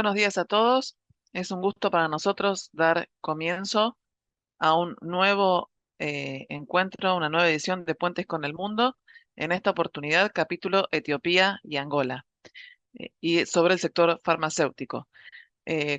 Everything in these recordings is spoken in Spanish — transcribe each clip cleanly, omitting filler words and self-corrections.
buenos días a todos. Es un gusto para nosotros dar comienzo a un nuevo encuentro, una nueva edición de Puentes con el Mundo. En esta oportunidad, capítulo Etiopía y Angola, y sobre el sector farmacéutico.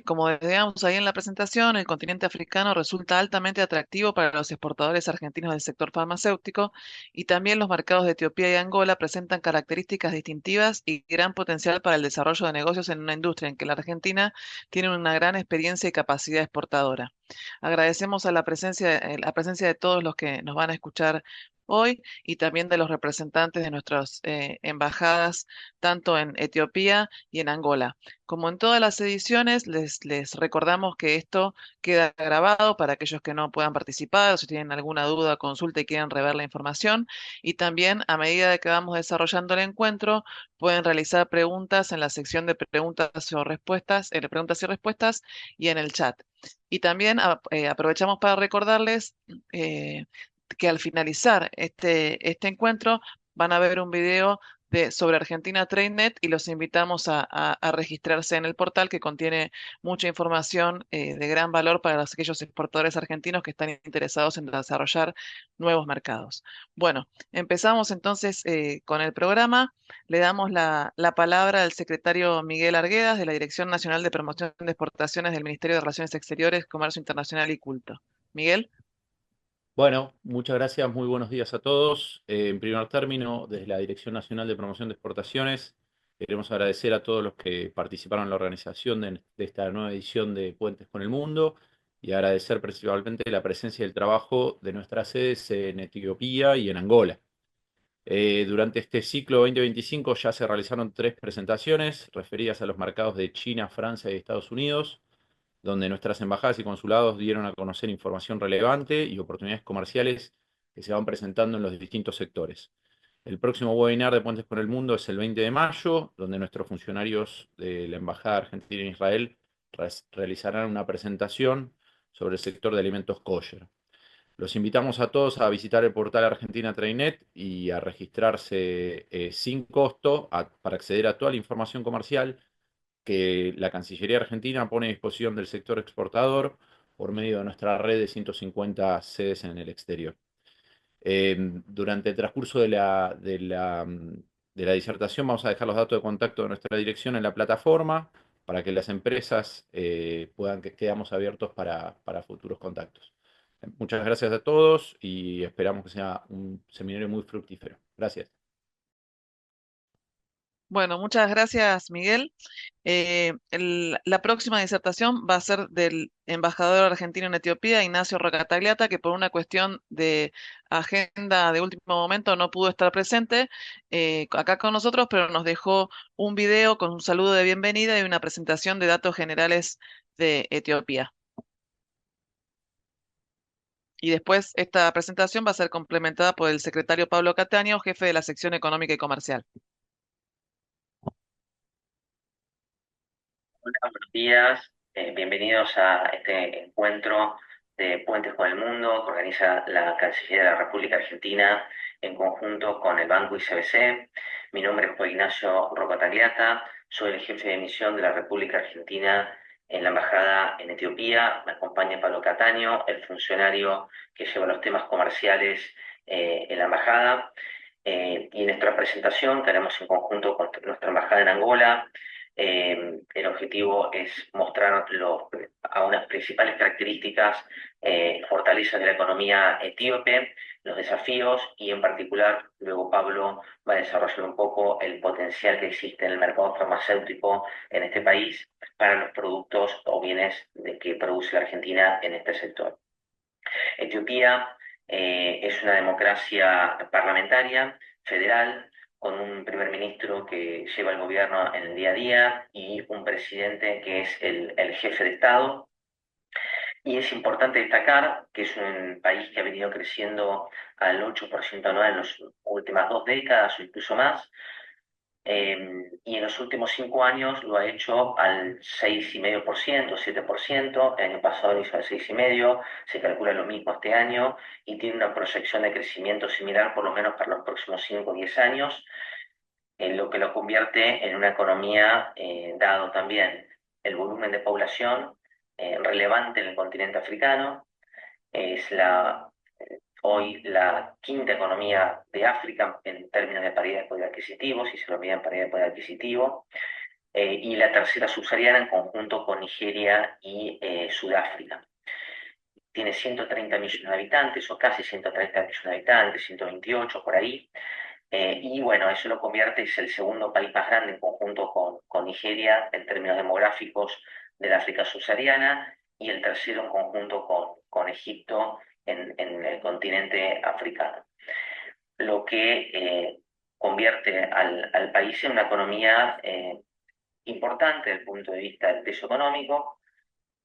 Como veíamos ahí en la presentación, el continente africano resulta altamente atractivo para los exportadores argentinos del sector farmacéutico y también los mercados de Etiopía y Angola presentan características distintivas y gran potencial para el desarrollo de negocios en una industria en que la Argentina tiene una gran experiencia y capacidad exportadora. Agradecemos a la presencia de todos los que nos van a escuchar hoy y también de los representantes de nuestras embajadas, tanto en Etiopía y en Angola. Como en todas las ediciones, les recordamos que esto queda grabado para aquellos que no puedan participar o si tienen alguna duda, consulta y quieren rever la información. Y también, a medida de que vamos desarrollando el encuentro, pueden realizar preguntas en la sección de preguntas o respuestas, preguntas y respuestas y en el chat. Y también aprovechamos para recordarles eh, que al finalizar este encuentro van a ver un video sobre Argentina TradeNet y los invitamos a registrarse en el portal que contiene mucha información de gran valor para aquellos exportadores argentinos que están interesados en desarrollar nuevos mercados. Bueno, empezamos entonces con el programa. Le damos la palabra al secretario Miguel Arguedas de la Dirección Nacional de Promoción de Exportaciones del Ministerio de Relaciones Exteriores, Comercio Internacional y Culto. Miguel. Bueno, muchas gracias, muy buenos días a todos. En primer término, desde la Dirección Nacional de Promoción de Exportaciones, queremos agradecer a todos los que participaron en la organización de esta nueva edición de Puentes con el Mundo y agradecer principalmente la presencia y el trabajo de nuestras sedes en Etiopía y en Angola. Durante este ciclo 2025 ya se realizaron 3 presentaciones referidas a los mercados de China, Francia y Estados Unidos, donde nuestras embajadas y consulados dieron a conocer información relevante y oportunidades comerciales que se van presentando en los distintos sectores. El próximo webinar de Puentes con el Mundo es el 20 de mayo, donde nuestros funcionarios de la Embajada Argentina en Israel realizarán una presentación sobre el sector de alimentos kosher. Los invitamos a todos a visitar el portal Argentina Trainet y a registrarse sin costo para acceder a toda la información comercial que la Cancillería Argentina pone a disposición del sector exportador por medio de nuestra red de 150 sedes en el exterior. Durante el transcurso de la disertación vamos a dejar los datos de contacto de nuestra dirección en la plataforma para que las empresas puedan que quedamos abiertos para futuros contactos. Muchas gracias a todos y esperamos que sea un seminario muy fructífero. Gracias. Bueno, muchas gracias, Miguel. La próxima disertación va a ser del embajador argentino en Etiopía, Ignacio Rocatagliata, que por una cuestión de agenda de último momento no pudo estar presente acá con nosotros, pero nos dejó un video con un saludo de bienvenida y una presentación de datos generales de Etiopía. Y después esta presentación va a ser complementada por el secretario Pablo Cataño, jefe de la sección económica y comercial. Hola, buenos días. Bienvenidos a este encuentro de Puentes con el Mundo que organiza la Cancillería de la República Argentina en conjunto con el Banco ICBC. Mi nombre es Juan Ignacio Rocatagliata, soy el jefe de misión de la República Argentina en la Embajada en Etiopía. Me acompaña Pablo Cataño, el funcionario que lleva los temas comerciales en la Embajada. Y en nuestra presentación que haremos en conjunto con nuestra Embajada en Angola, el objetivo es mostrar algunas principales características, fortalezas de la economía etíope, los desafíos y en particular luego Pablo va a desarrollar un poco el potencial que existe en el mercado farmacéutico en este país para los productos o bienes que produce la Argentina en este sector. Etiopía es una democracia parlamentaria, federal, con un primer ministro que lleva el gobierno en el día a día y un presidente que es el jefe de Estado. Y es importante destacar que es un país que ha venido creciendo al 8% anual en las últimas 2 décadas o incluso más, y en los últimos 5 años lo ha hecho al 6,5%, 7%. El año pasado lo hizo al 6,5%, se calcula lo mismo este año y tiene una proyección de crecimiento similar por lo menos para los próximos 5 o 10 años, en lo que lo convierte en una economía, dado también el volumen de población relevante en el continente africano. Es hoy la quinta economía de África en términos de paridad de poder adquisitivo, si se lo mide en paridad de poder adquisitivo, y la tercera subsahariana en conjunto con Nigeria y Sudáfrica. Tiene 130 millones de habitantes, o casi 130 millones de habitantes, 128 por ahí. Y bueno, eso lo convierte, es el segundo país más grande en conjunto con Nigeria en términos demográficos del África subsahariana, y el tercero en conjunto con Egipto en el continente africano. Lo que convierte al país en una economía importante desde el punto de vista del peso económico,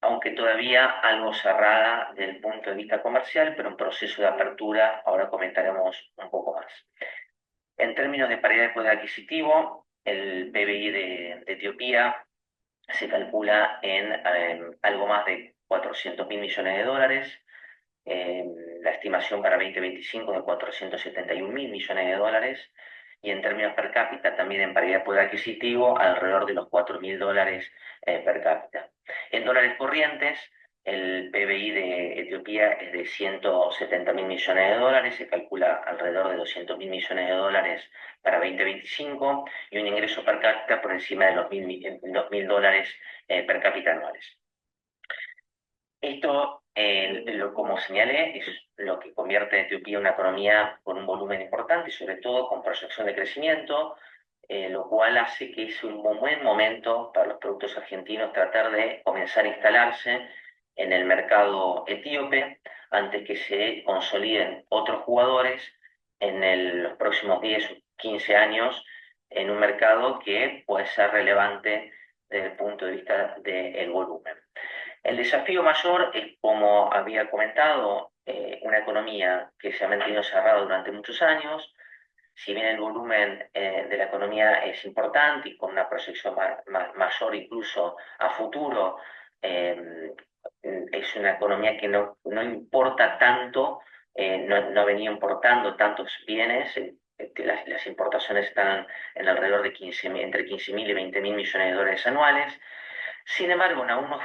aunque todavía algo cerrada desde el punto de vista comercial, pero en proceso de apertura. Ahora comentaremos un poco más. En términos de paridad de poder adquisitivo, el PBI de Etiopía se calcula en algo más de 400.000 millones de dólares, la estimación para 2025 de 471.000 millones de dólares, y en términos per cápita, también en paridad de poder adquisitivo, alrededor de los 4.000 dólares per cápita. En dólares corrientes, el PBI de Etiopía es de 170.000 millones de dólares, se calcula alrededor de 200.000 millones de dólares para 2025, y un ingreso per cápita por encima de los 1.000 dólares per cápita anuales. Esto, como señalé, es lo que convierte a Etiopía en una economía con un volumen importante y sobre todo con proyección de crecimiento, lo cual hace que es un buen momento para los productos argentinos tratar de comenzar a instalarse en el mercado etíope antes que se consoliden otros jugadores en los próximos 10 o 15 años en un mercado que puede ser relevante desde el punto de vista del volumen. El desafío mayor es, como había comentado, una economía que se ha mantenido cerrada durante muchos años. Si bien el volumen de la economía es importante y con una proyección mayor incluso a futuro, eh, es una economía que no importa tanto, no venía importando tantos bienes. Las importaciones están en alrededor de entre 15.000 y 20.000 millones de dólares anuales. Sin embargo, en algunos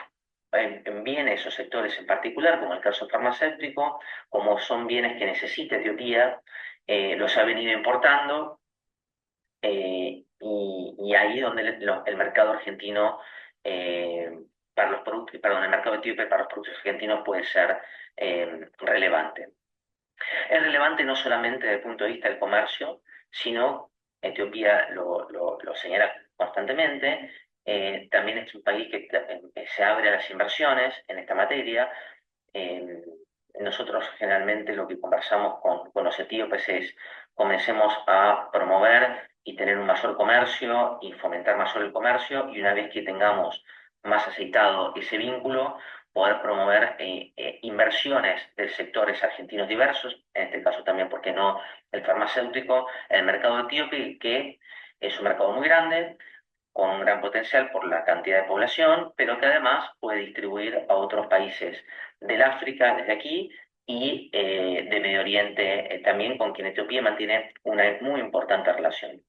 bienes o sectores en particular, como el caso farmacéutico, como son bienes que necesita Etiopía, los ha venido importando, y ahí es donde el mercado argentino para los productos, perdón, el mercado etíope para los productos argentinos puede ser relevante. Es relevante no solamente desde el punto de vista del comercio, sino, Etiopía lo señala constantemente, también es un país que se abre a las inversiones en esta materia. Eh, Nosotros generalmente lo que conversamos con los etíopes es: comencemos a promover y tener un mayor comercio y fomentar mayor el comercio, y una vez que tengamos más aceitado ese vínculo, poder promover inversiones de sectores argentinos diversos, en este caso también, ¿por qué no?, el farmacéutico, el mercado etíope, que es un mercado muy grande, con un gran potencial por la cantidad de población, pero que además puede distribuir a otros países del África desde aquí, y de Medio Oriente también, con quien Etiopía mantiene una muy importante relación.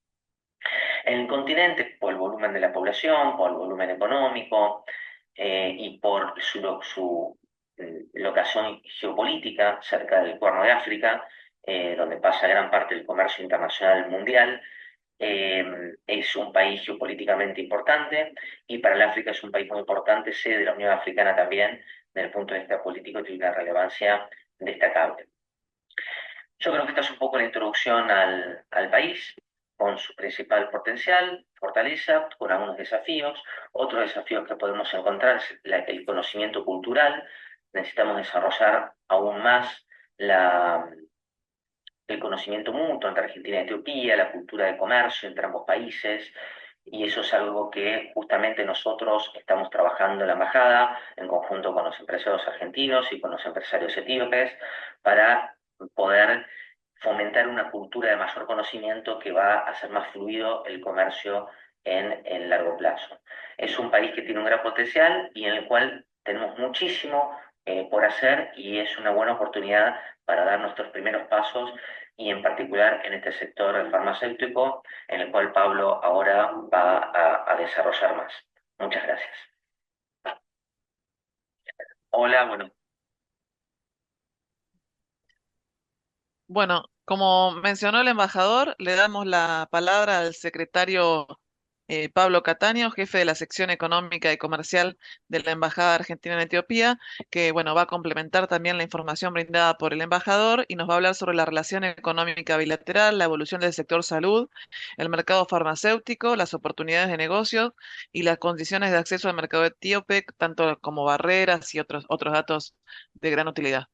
En el continente, por el volumen de la población, por el volumen económico, y por su locación geopolítica cerca del Cuerno de África, donde pasa gran parte del comercio internacional mundial, es un país geopolíticamente importante, y para el África es un país muy importante, sede de la Unión Africana también. Desde el punto de vista político tiene una relevancia destacable. Yo creo que esta es un poco la introducción al país, con su principal potencial, fortaleza, con algunos desafíos. Otros desafíos que podemos encontrar es el conocimiento cultural. Necesitamos desarrollar aún más el conocimiento mutuo entre Argentina y Etiopía, la cultura de comercio entre ambos países, y eso es algo que justamente nosotros estamos trabajando en la embajada, en conjunto con los empresarios argentinos y con los empresarios etíopes, para poder fomentar una cultura de mayor conocimiento que va a hacer más fluido el comercio en el largo plazo. Es un país que tiene un gran potencial y en el cual tenemos muchísimo por hacer, y es una buena oportunidad para dar nuestros primeros pasos, y en particular en este sector farmacéutico, en el cual Pablo ahora va a desarrollar más. Muchas gracias. Hola, bueno, Bueno, como mencionó el embajador, le damos la palabra al secretario Pablo Cataño, jefe de la sección económica y comercial de la Embajada Argentina en Etiopía, que bueno, va a complementar también la información brindada por el embajador y nos va a hablar sobre la relación económica bilateral, la evolución del sector salud, el mercado farmacéutico, las oportunidades de negocio y las condiciones de acceso al mercado etíope, tanto como barreras y otros datos de gran utilidad.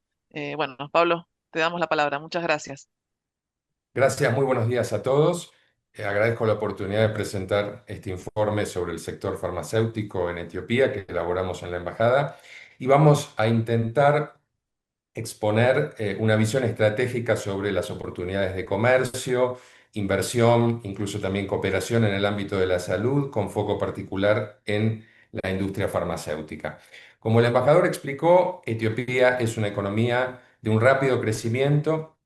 Bueno, Pablo, te damos la palabra. Muchas gracias. Gracias, muy buenos días a todos. Agradezco la oportunidad de presentar este informe sobre el sector farmacéutico en Etiopía que elaboramos en la embajada y vamos a intentar exponer una visión estratégica sobre las oportunidades de comercio, inversión, incluso también cooperación en el ámbito de la salud, con foco particular en la industria farmacéutica. Como el embajador explicó, Etiopía es una economía de un rápido crecimiento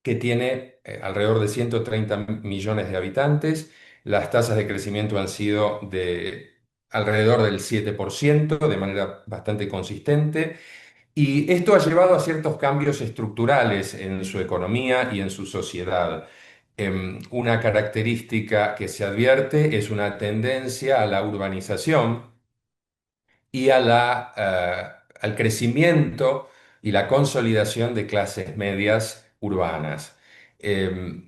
que tiene alrededor de 130 millones de habitantes. Las tasas de crecimiento han sido de alrededor del 7%, de manera bastante consistente, y esto ha llevado a ciertos cambios estructurales en su economía y en su sociedad. Una característica que se advierte es una tendencia a la urbanización y al crecimiento y la consolidación de clases medias urbanas. Eh,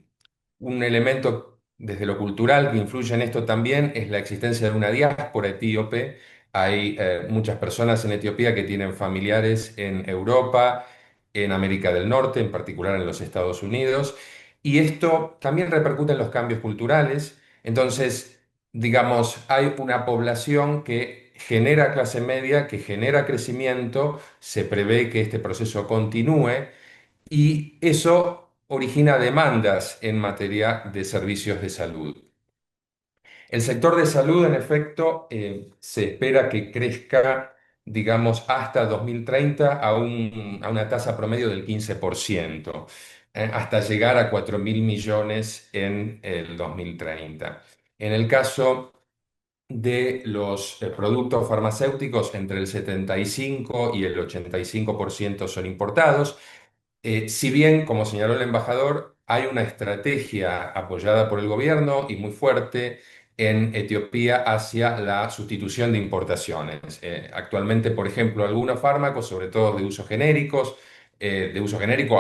un elemento desde lo cultural que influye en esto también es la existencia de una diáspora etíope. Hay muchas personas en Etiopía que tienen familiares en Europa, en América del Norte, en particular en los Estados Unidos, y esto también repercute en los cambios culturales. Entonces, digamos, hay una población que genera clase media, que genera crecimiento, se prevé que este proceso continúe y eso origina demandas en materia de servicios de salud. El sector de salud, en efecto, se espera que crezca, digamos, hasta 2030 a una tasa promedio del 15%, hasta llegar a 4.000 millones en el 2030. En el caso de los productos farmacéuticos, entre el 75 y el 85% son importados. Si bien, como señaló el embajador, hay una estrategia apoyada por el gobierno y muy fuerte en Etiopía hacia la sustitución de importaciones. Actualmente, por ejemplo, algunos fármacos, sobre todo de uso genérico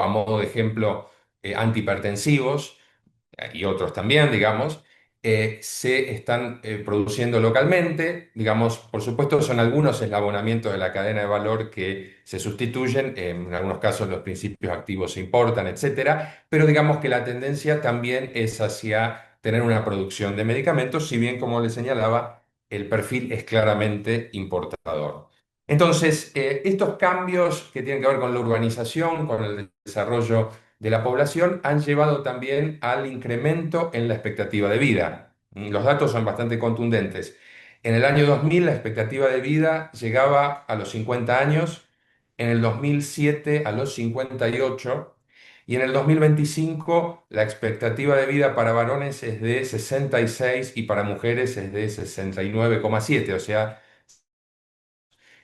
a modo de ejemplo, antihipertensivos, y otros también, digamos, se están produciendo localmente. Digamos, por supuesto, son algunos eslabonamientos de la cadena de valor que se sustituyen, en algunos casos los principios activos se importan, etcétera, pero digamos que la tendencia también es hacia tener una producción de medicamentos, si bien, como les señalaba, el perfil es claramente importador. Entonces, estos cambios que tienen que ver con la urbanización, con el desarrollo de la población han llevado también al incremento en la expectativa de vida. Los datos son bastante contundentes. En el año 2000 la expectativa de vida llegaba a los 50 años, en el 2007 a los 58 y en el 2025 la expectativa de vida para varones es de 66 y para mujeres es de 69,7, o sea,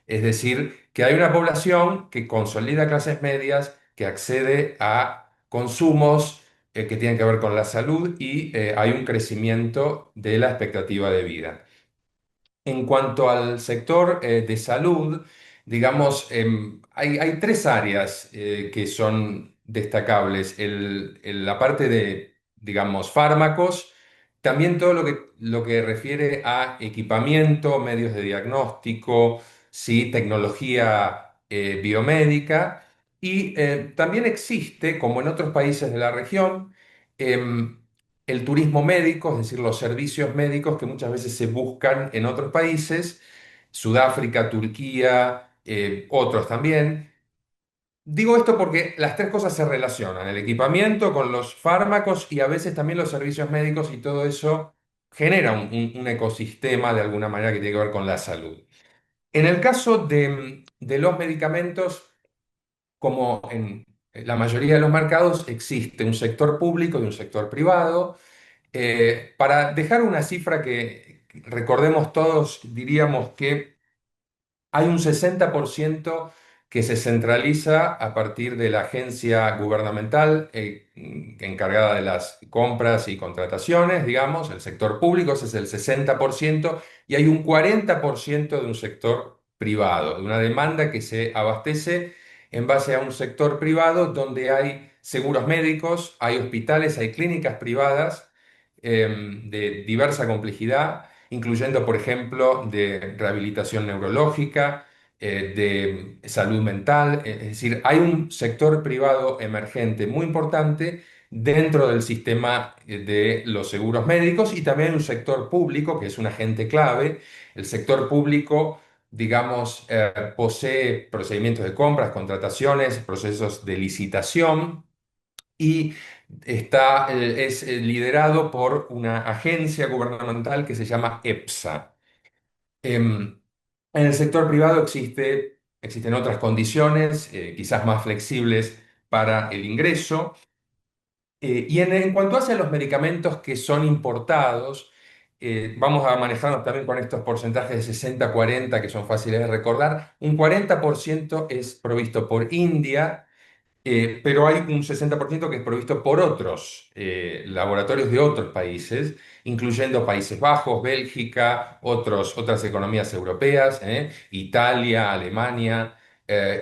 es decir, que hay una población que consolida clases medias, que accede a consumos que tienen que ver con la salud y hay un crecimiento de la expectativa de vida. En cuanto al sector de salud, digamos, hay tres áreas que son destacables. La parte de, digamos, fármacos, también todo lo que refiere a equipamiento, medios de diagnóstico, sí, tecnología biomédica. Y también existe, como en otros países de la región, em, el turismo médico, es decir, los servicios médicos que muchas veces se buscan en otros países, Sudáfrica, Turquía, otros también. Digo esto porque las tres cosas se relacionan, el equipamiento con los fármacos y a veces también los servicios médicos y todo eso genera un ecosistema de alguna manera que tiene que ver con la salud. En el caso de los medicamentos, como en la mayoría de los mercados, existe un sector público y un sector privado. Para dejar una cifra que recordemos todos, diríamos que Hay un 60% que se centraliza a partir de la agencia gubernamental encargada de las compras y contrataciones, digamos, el sector público, ese es el 60%, y hay un 40% de un sector privado, de una demanda que se abastece en base a un sector privado donde hay seguros médicos, hay hospitales, hay clínicas privadas de diversa complejidad, incluyendo, por ejemplo, de rehabilitación neurológica, de salud mental. Es decir, hay un sector privado emergente muy importante dentro del sistema de los seguros médicos y también un sector público que es un agente clave. El sector público, digamos, posee procedimientos de compras, contrataciones, procesos de licitación y es liderado por una agencia gubernamental que se llama EPSA. En el sector privado existen otras condiciones, quizás más flexibles para el ingreso. En cuanto hace a los medicamentos que son importados, vamos a manejarnos también con estos porcentajes de 60-40 que son fáciles de recordar. Un 40% es provisto por India, pero hay un 60% que es provisto por otros laboratorios de otros países, incluyendo Países Bajos, Bélgica, otras economías europeas, Italia, Alemania,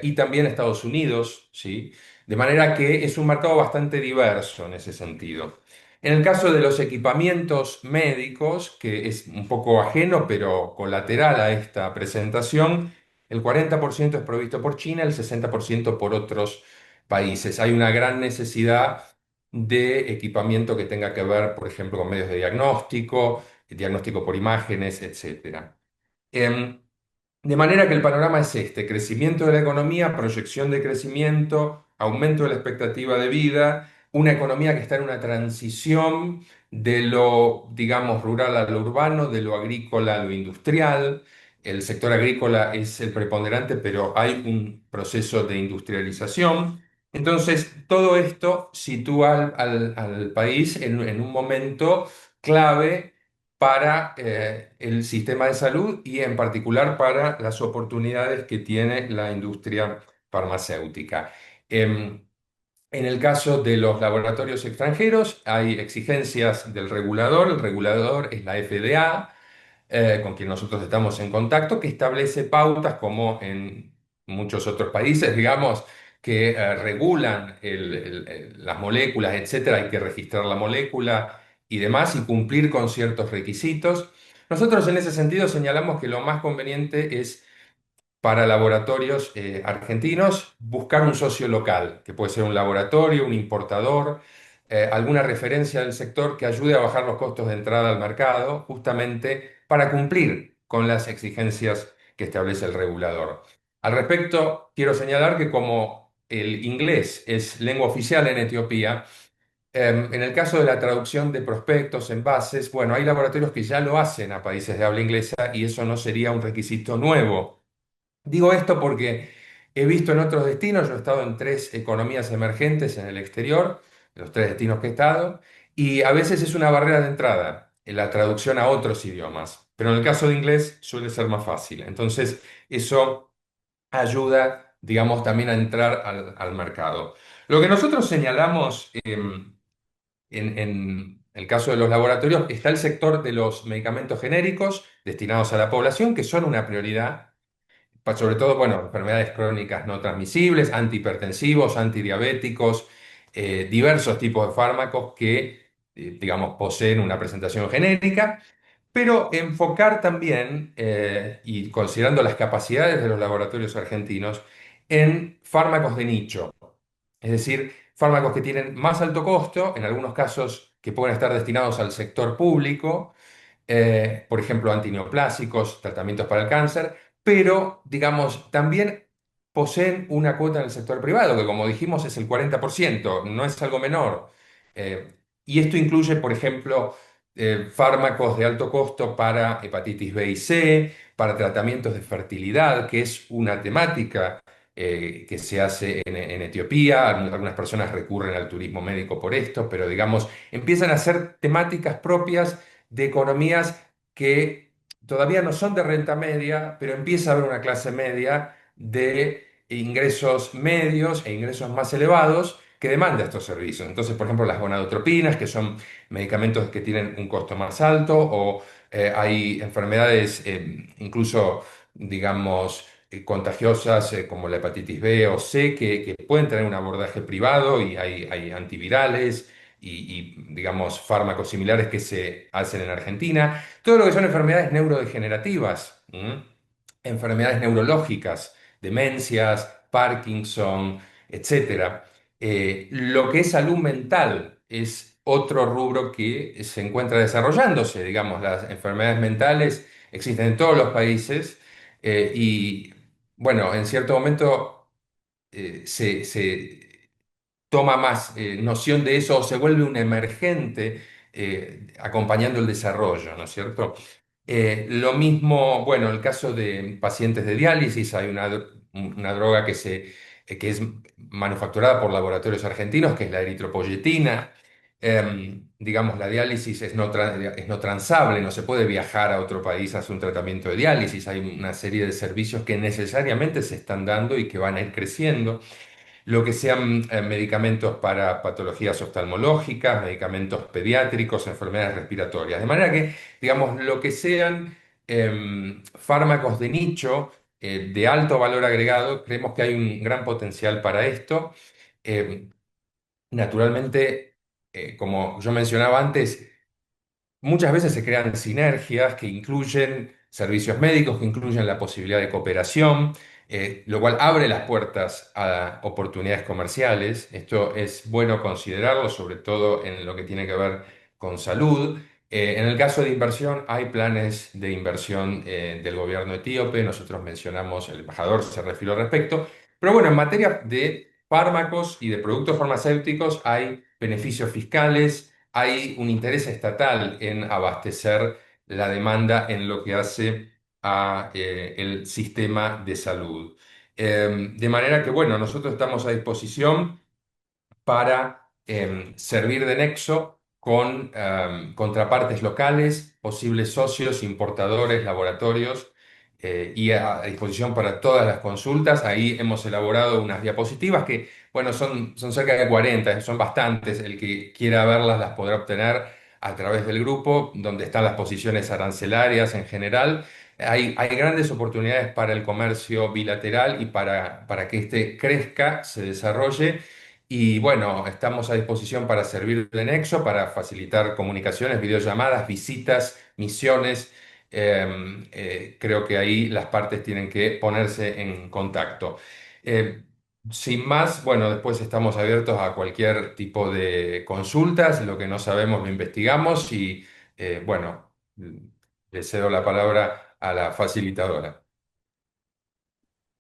y también Estados Unidos, ¿sí? De manera que es un mercado bastante diverso en ese sentido. En el caso de los equipamientos médicos, que es un poco ajeno pero colateral a esta presentación, el 40% es provisto por China, el 60% por otros países. Hay una gran necesidad de equipamiento que tenga que ver, por ejemplo, con medios de diagnóstico, diagnóstico por imágenes, etcétera. Em, de manera que el panorama es este: crecimiento de la economía, proyección de crecimiento, aumento de la expectativa de vida, una economía que está en una transición de lo, digamos, rural a lo urbano, de lo agrícola a lo industrial. El sector agrícola es el preponderante, pero hay un proceso de industrialización. Entonces, todo esto sitúa al país en un momento clave para el sistema de salud y en particular para las oportunidades que tiene la industria farmacéutica. Em, en el caso de los laboratorios extranjeros hay exigencias del regulador. El regulador es la FDA, con quien nosotros estamos en contacto, que establece pautas como en muchos otros países, digamos, que regulan las moléculas, etcétera. Hay que registrar la molécula y demás y cumplir con ciertos requisitos. Nosotros en ese sentido señalamos que lo más conveniente es para laboratorios argentinos buscar un socio local, que puede ser un laboratorio, un importador, alguna referencia del sector que ayude a bajar los costos de entrada al mercado, justamente para cumplir con las exigencias que establece el regulador. Al respecto, quiero señalar que como el inglés es lengua oficial en Etiopía, en el caso de la traducción de prospectos, envases, bueno, hay laboratorios que ya lo hacen a países de habla inglesa y eso no sería un requisito nuevo. Digo esto porque he visto en otros destinos, yo he estado en 3 economías emergentes en el exterior, en los 3 destinos que he estado, y a veces es una barrera de entrada en la traducción a otros idiomas, pero en el caso de inglés suele ser más fácil. Entonces, eso ayuda, digamos, también a entrar al mercado. Lo que nosotros señalamos en el caso de los laboratorios, está el sector de los medicamentos genéricos destinados a la población, que son una prioridad sobre todo, bueno, enfermedades crónicas no transmisibles, antihipertensivos, antidiabéticos, diversos tipos de fármacos que, digamos, poseen una presentación genérica, pero enfocar también, y considerando las capacidades de los laboratorios argentinos, en fármacos de nicho, es decir, fármacos que tienen más alto costo, en algunos casos que pueden estar destinados al sector público, por ejemplo, antineoplásicos, tratamientos para el cáncer, pero, digamos, también poseen una cuota en el sector privado, que como dijimos es el 40%, no es algo menor. Y esto incluye, por ejemplo, fármacos de alto costo para hepatitis B y C, para tratamientos de fertilidad, que es una temática que se hace en Etiopía. Algunas personas recurren al turismo médico por esto, pero digamos, empiezan a ser temáticas propias de economías que todavía no son de renta media, pero empieza a haber una clase media de ingresos medios e ingresos más elevados que demanda estos servicios. Entonces, por ejemplo, las gonadotropinas, que son medicamentos que tienen un costo más alto, o hay enfermedades incluso, digamos, contagiosas como la hepatitis B o C, que pueden tener un abordaje privado y hay antivirales digamos, fármacos similares que se hacen en Argentina. Todo lo que son enfermedades neurodegenerativas, enfermedades neurológicas, demencias, Parkinson, etcétera. Lo que es salud mental es otro rubro que se encuentra desarrollándose. Digamos, las enfermedades mentales existen en todos los países y, bueno, en cierto momento se toma más noción de eso o se vuelve un emergente acompañando el desarrollo, ¿no es cierto? Lo mismo, bueno, en el caso de pacientes de diálisis, hay una droga que es manufacturada por laboratorios argentinos, que es la eritropoyetina. Digamos, la diálisis es no transable, no se puede viajar a otro país a hacer un tratamiento de diálisis. Hay una serie de servicios que necesariamente se están dando y que van a ir creciendo. Lo que sean medicamentos para patologías oftalmológicas, medicamentos pediátricos, enfermedades respiratorias. De manera que, digamos, lo que sean fármacos de nicho, de alto valor agregado, creemos que hay un gran potencial para esto. Em, Naturalmente, como yo mencionaba antes, muchas veces se crean sinergias que incluyen servicios médicos, que incluyen la posibilidad de cooperación, lo cual abre las puertas a oportunidades comerciales. Esto es bueno considerarlo, sobre todo en lo que tiene que ver con salud. En el caso de inversión, hay planes de inversión del gobierno etíope. Nosotros mencionamos, el embajador se refirió al respecto. Pero bueno, en materia de fármacos y de productos farmacéuticos hay beneficios fiscales, hay un interés estatal en abastecer la demanda en lo que hace a el sistema de salud. De manera que, bueno, nosotros estamos a disposición para servir de nexo con contrapartes locales, posibles socios, importadores, laboratorios, y a disposición para todas las consultas. Ahí hemos elaborado unas diapositivas que, bueno, son cerca de 40, son bastantes. El que quiera verlas las podrá obtener a través del grupo, donde están las posiciones arancelarias en general. Hay grandes oportunidades para el comercio bilateral y para que este crezca, se desarrolle. Y bueno, estamos a disposición para servir de nexo, para facilitar comunicaciones, videollamadas, visitas, misiones. Creo que ahí las partes tienen que ponerse en contacto. Eh, Sin más, bueno, después estamos abiertos a cualquier tipo de consultas. Lo que no sabemos lo investigamos y bueno, le cedo la palabra a la facilitadora.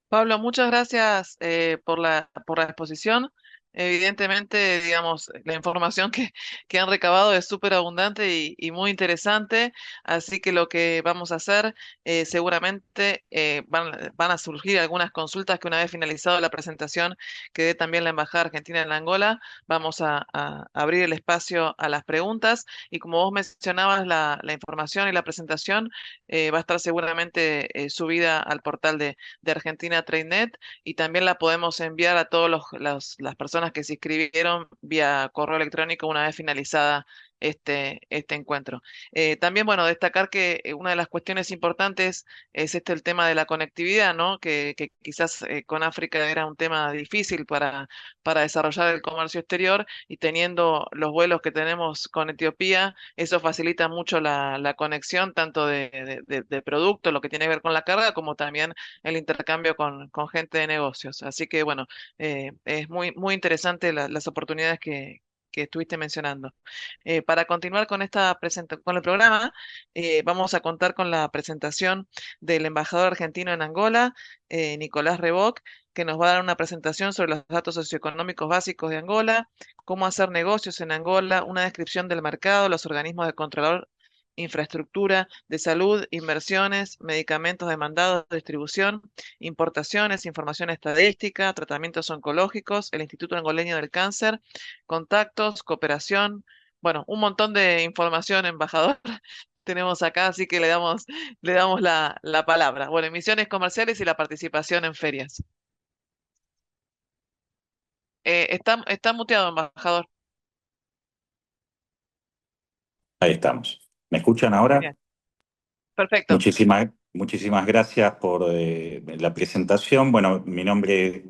Pablo, muchas gracias por la exposición. Evidentemente, digamos, la información que han recabado es súper abundante y muy interesante, así que lo que vamos a hacer, seguramente van a surgir algunas consultas que una vez finalizado la presentación que dé también la Embajada Argentina en Angola, vamos a abrir el espacio a las preguntas y como vos mencionabas, la información y la presentación va a estar seguramente subida al portal de Argentina TradeNet y también la podemos enviar a todas las personas que se inscribieron vía correo electrónico una vez finalizada este encuentro. También, bueno, destacar que una de las cuestiones importantes es el tema de la conectividad, ¿no? Que quizás con África era un tema difícil para desarrollar el comercio exterior y teniendo los vuelos que tenemos con Etiopía, eso facilita mucho la conexión tanto de producto, lo que tiene que ver con la carga, como también el intercambio con gente de negocios. Así que bueno, es muy interesante las oportunidades que estuviste mencionando. Para continuar con con el programa, vamos a contar con la presentación del embajador argentino en Angola, Nicolás Reboc, que nos va a dar una presentación sobre los datos socioeconómicos básicos de Angola, cómo hacer negocios en Angola, una descripción del mercado, los organismos de control, infraestructura de salud, inversiones, medicamentos demandados, distribución, importaciones, información estadística, tratamientos oncológicos, el Instituto Angoleño del Cáncer, contactos, cooperación, bueno, un montón de información, embajador. tenemos acá, así que le damos la palabra. Bueno, emisiones comerciales y la participación en ferias. Está muteado, embajador. Ahí estamos. ¿Me escuchan ahora? Bien, perfecto. Muchísimas gracias por la presentación. Bueno, mi nombre,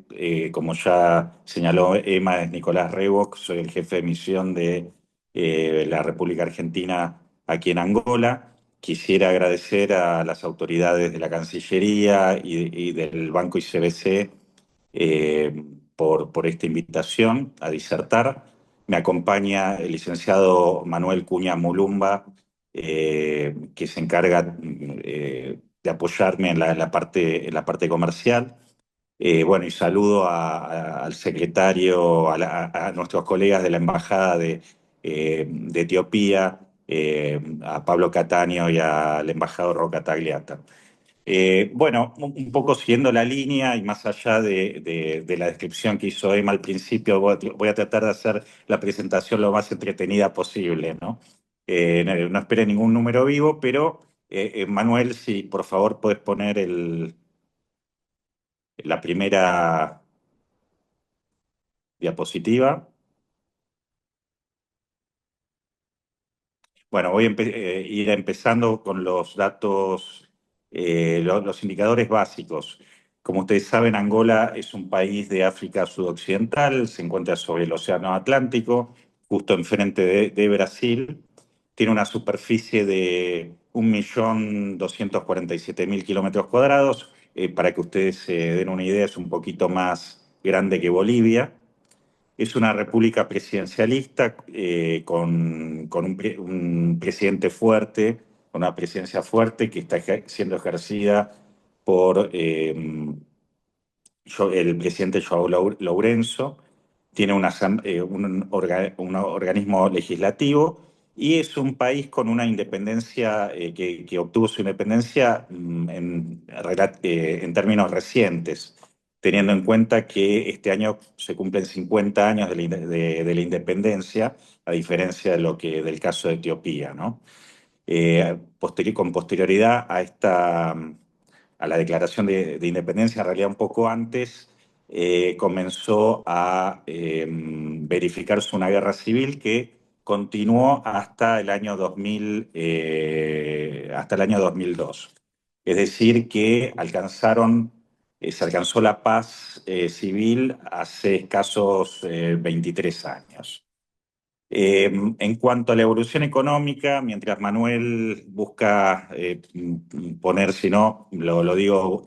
como ya señaló Emma, es Nicolás Reboc. Soy el jefe de misión de la República Argentina aquí en Angola. Quisiera agradecer a las autoridades de la Cancillería y del Banco ICBC por esta invitación a disertar. Me acompaña el licenciado Manuel Cuña Mulumba, que se encarga de apoyarme en la parte comercial. Bueno, y saludo al secretario, a nuestros colegas de la Embajada de Etiopía, a Pablo Cataño y al embajador Roca Tagliata. Bueno, un poco siguiendo la línea y más allá de la descripción que hizo Emma al principio, voy a tratar de hacer la presentación lo más entretenida posible, ¿no? No espere ningún número vivo, pero Manuel, si por favor puedes poner la primera diapositiva. Bueno, voy a ir empezando con los datos, los indicadores básicos. Como ustedes saben, Angola es un país de África sudoccidental, se encuentra sobre el Océano Atlántico, justo enfrente de Brasil. Tiene una superficie de 1.247.000 kilómetros cuadrados. Para que ustedes se den una idea, es un poquito más grande que Bolivia. Es una república presidencialista con un presidente fuerte, con una presidencia fuerte que está siendo ejercida por el presidente João Lourenço. Tiene un organismo legislativo y es un país con una independencia que obtuvo su independencia en términos recientes, teniendo en cuenta que este año se cumplen 50 años de la independencia, a diferencia del caso de Etiopía, ¿no? Con posterioridad a la declaración de independencia, en realidad un poco antes, comenzó a verificarse una guerra civil que continuó hasta el año 2000, hasta el año 2002. Es decir, que se alcanzó la paz civil hace escasos 23 años. En cuanto a la evolución económica, mientras Manuel busca poner, si no, lo digo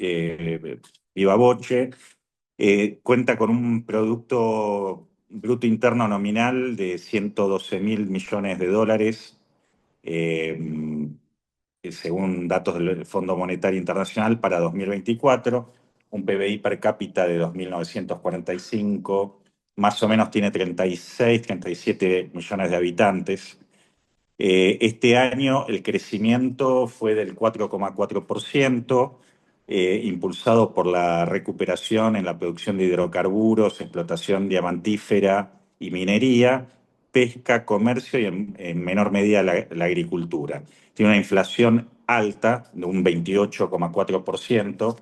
viva voce, cuenta con un Producto Bruto Interno Nominal de 112.000 millones de dólares, eh, según datos del Fondo Monetario Internacional para 2024, un PBI per cápita de 2.945, más o menos tiene 36, 37 millones de habitantes. Este año el crecimiento fue del 4,4%, impulsado por la recuperación en la producción de hidrocarburos, explotación diamantífera y minería, pesca, comercio y en menor medida la agricultura. Tiene una inflación alta de un 28,4%.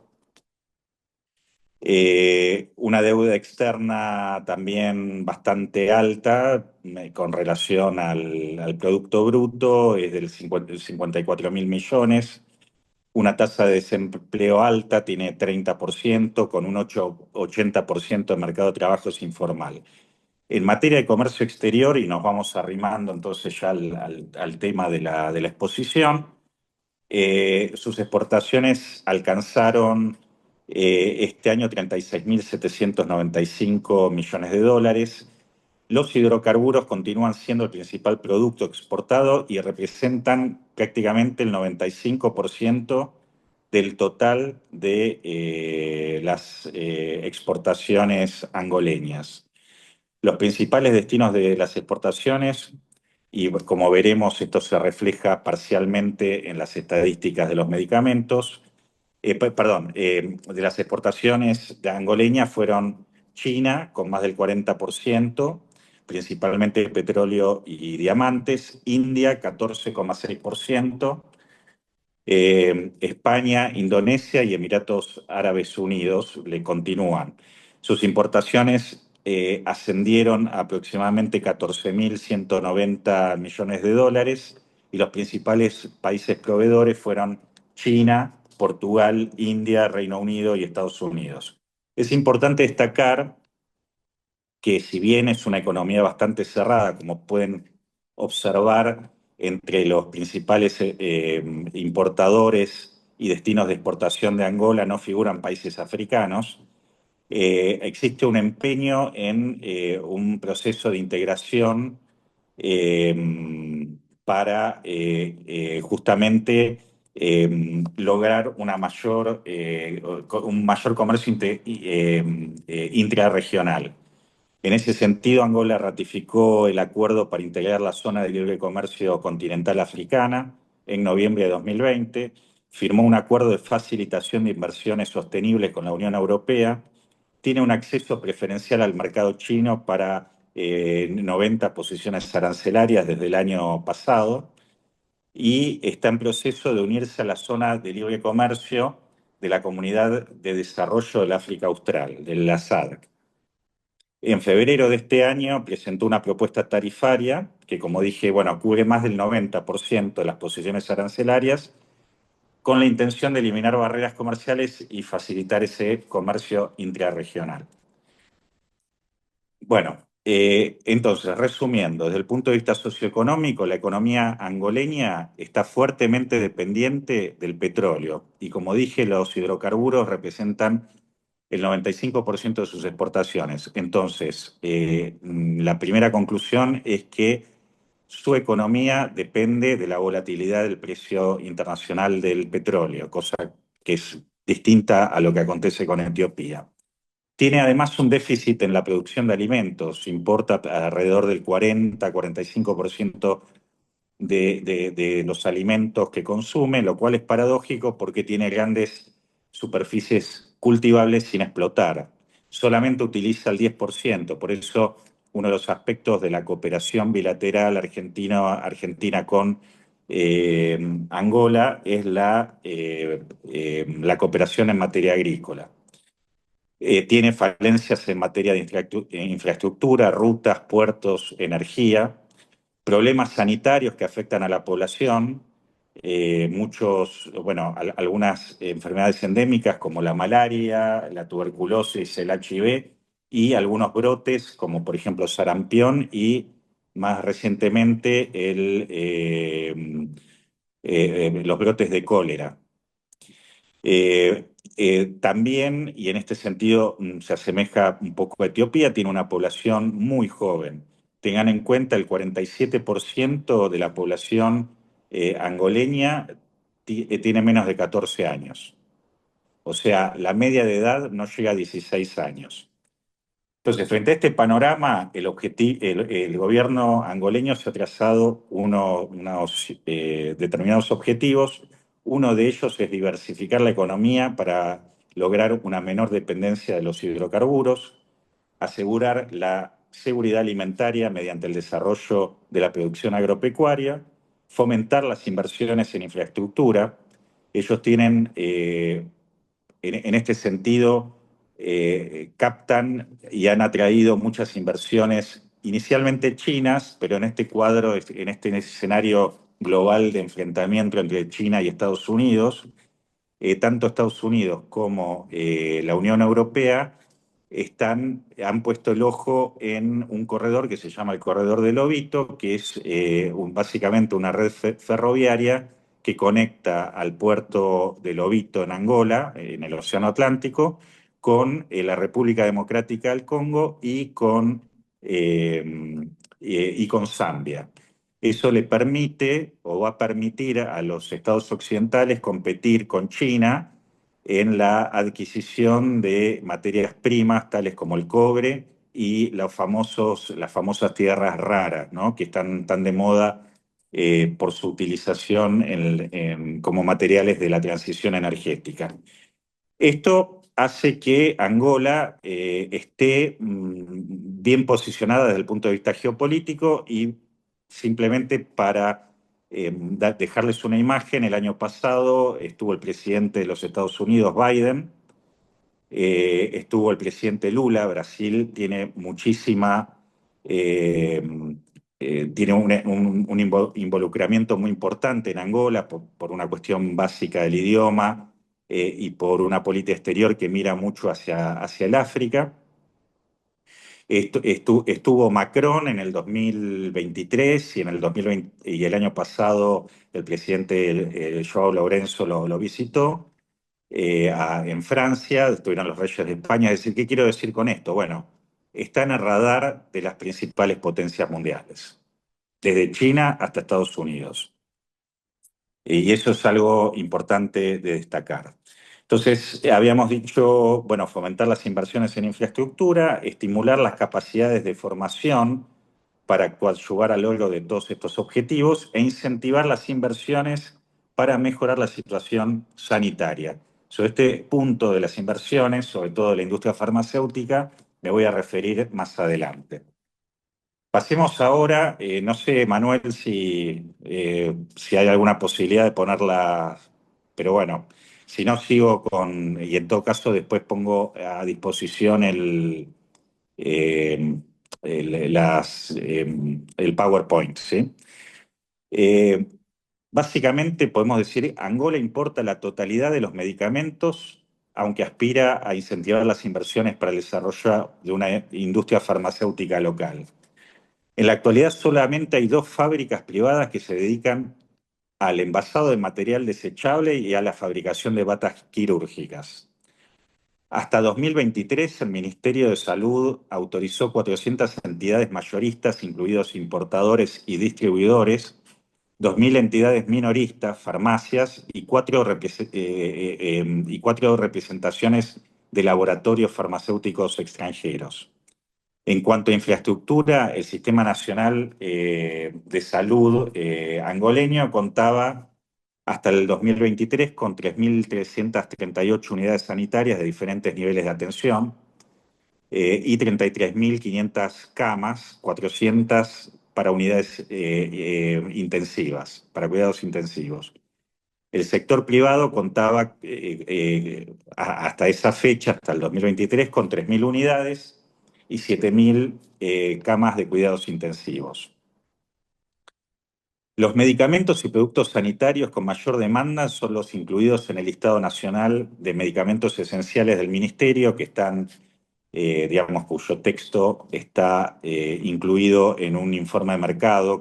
Una deuda externa también bastante alta con relación al Producto Bruto, es del 54.000 millones. Una tasa de desempleo alta, tiene 30%, con un 80% de mercado de trabajo es informal. En materia de comercio exterior, y nos vamos arrimando entonces ya al tema de la exposición, sus exportaciones alcanzaron este año 36.795 millones de dólares. Los hidrocarburos continúan siendo el principal producto exportado y representan prácticamente el 95% del total de las exportaciones angoleñas. Los principales destinos de las exportaciones, y como veremos, esto se refleja parcialmente en las estadísticas de los medicamentos, de las exportaciones de angoleñas fueron China, con más del 40%, principalmente petróleo y diamantes, India 14,6%, España, Indonesia y Emiratos Árabes Unidos le continúan. Sus importaciones ascendieron a aproximadamente 14.190 millones de dólares y los principales países proveedores fueron China, Portugal, India, Reino Unido y Estados Unidos. Es importante destacar que si bien es una economía bastante cerrada, como pueden observar entre los principales importadores y destinos de exportación de Angola no figuran países africanos, existe un empeño en un proceso de integración para justamente lograr un mayor comercio intrarregional. En ese sentido, Angola ratificó el acuerdo para integrar la zona de libre comercio continental africana en noviembre de 2020, firmó un acuerdo de facilitación de inversiones sostenibles con la Unión Europea, tiene un acceso preferencial al mercado chino para 90 posiciones arancelarias desde el año pasado y está en proceso de unirse a la zona de libre comercio de la Comunidad de Desarrollo del África Austral, de la SADC. En febrero de este año presentó una propuesta tarifaria que, como dije, bueno, cubre más del 90% de las posiciones arancelarias con la intención de eliminar barreras comerciales y facilitar ese comercio intrarregional. Bueno, entonces, resumiendo, desde el punto de vista socioeconómico, la economía angoleña está fuertemente dependiente del petróleo y, como dije, los hidrocarburos representan el 95% de sus exportaciones. Entonces, la primera conclusión es que su economía depende de la volatilidad del precio internacional del petróleo, cosa que es distinta a lo que acontece con Etiopía. Tiene además un déficit en la producción de alimentos, importa alrededor del 40-45% de los alimentos que consume, lo cual es paradójico porque tiene grandes superficies cultivables sin explotar. Solamente utiliza el 10%, por eso uno de los aspectos de la cooperación bilateral Argentina con Angola es la cooperación en materia agrícola. Tiene falencias en materia de infraestructura, rutas, puertos, energía, problemas sanitarios que afectan a la población, algunas enfermedades endémicas como la malaria, la tuberculosis, el HIV y algunos brotes como por ejemplo sarampión y más recientemente los brotes de cólera. También, y en este sentido se asemeja un poco a Etiopía, tiene una población muy joven. Tengan en cuenta el 47% de la población angoleña tiene menos de 14 años. O sea, la media de edad no llega a 16 años. Entonces, frente a este panorama, el gobierno angoleño se ha trazado unos determinados objetivos. Uno de ellos es diversificar la economía para lograr una menor dependencia de los hidrocarburos, asegurar la seguridad alimentaria mediante el desarrollo de la producción agropecuaria, fomentar las inversiones en infraestructura. Ellos tienen en este sentido, captan y han atraído muchas inversiones inicialmente chinas, pero en este cuadro, en este escenario global de enfrentamiento entre China y Estados Unidos, tanto Estados Unidos como la Unión Europea han puesto el ojo en un corredor que se llama el Corredor del Lobito, que es básicamente una red ferroviaria que conecta al puerto de Lobito en Angola, en el Océano Atlántico, con la República Democrática del Congo y con Zambia. Eso le permite o va a permitir a los estados occidentales competir con China en la adquisición de materias primas tales como el cobre y las famosas tierras raras, ¿no? Que están tan de moda por su utilización como materiales de la transición energética. Esto hace que Angola esté bien posicionada desde el punto de vista geopolítico y simplemente para dejarles una imagen, el año pasado estuvo el presidente de los Estados Unidos, Biden, estuvo el presidente Lula. Brasil tiene muchísima, eh, tiene un involucramiento muy importante en Angola por una cuestión básica del idioma y por una política exterior que mira mucho hacia el África. Estuvo Macron en el 2023 y en el 2020, y el año pasado el presidente João Lourenço lo visitó en Francia, estuvieron los reyes de España. Es decir, ¿qué quiero decir con esto? Bueno, está en el radar de las principales potencias mundiales, desde China hasta Estados Unidos. Y eso es algo importante de destacar. Entonces, habíamos dicho, bueno, fomentar las inversiones en infraestructura, estimular las capacidades de formación para coadyuvar al logro de todos estos objetivos e incentivar las inversiones para mejorar la situación sanitaria. Sobre este punto de las inversiones, sobre todo de la industria farmacéutica, me voy a referir más adelante. Pasemos ahora, no sé, Manuel, si hay alguna posibilidad de ponerla, pero bueno, si no sigo y en todo caso después pongo a disposición eh, el PowerPoint, ¿sí? Eh, Básicamente podemos decir, Angola importa la totalidad de los medicamentos, aunque aspira a incentivar las inversiones para el desarrollo de una industria farmacéutica local. En la actualidad solamente hay 2 fábricas privadas que se dedican al envasado de material desechable y a la fabricación de batas quirúrgicas. Hasta 2023, el Ministerio de Salud autorizó 400 entidades mayoristas, incluidos importadores y distribuidores, 2.000 entidades minoristas, farmacias y 4 representaciones de laboratorios farmacéuticos extranjeros. En cuanto a infraestructura, el Sistema Nacional de Salud angoleño contaba hasta el 2023 con 3.338 unidades sanitarias de diferentes niveles de atención y 33.500 camas, 400 para unidades intensivas, para cuidados intensivos. El sector privado contaba hasta esa fecha, hasta el 2023, con 3.000 unidades y 7.000 camas de cuidados intensivos. Los medicamentos y productos sanitarios con mayor demanda son los incluidos en el listado nacional de medicamentos esenciales del Ministerio, que están, digamos, cuyo texto está incluido en un informe de mercado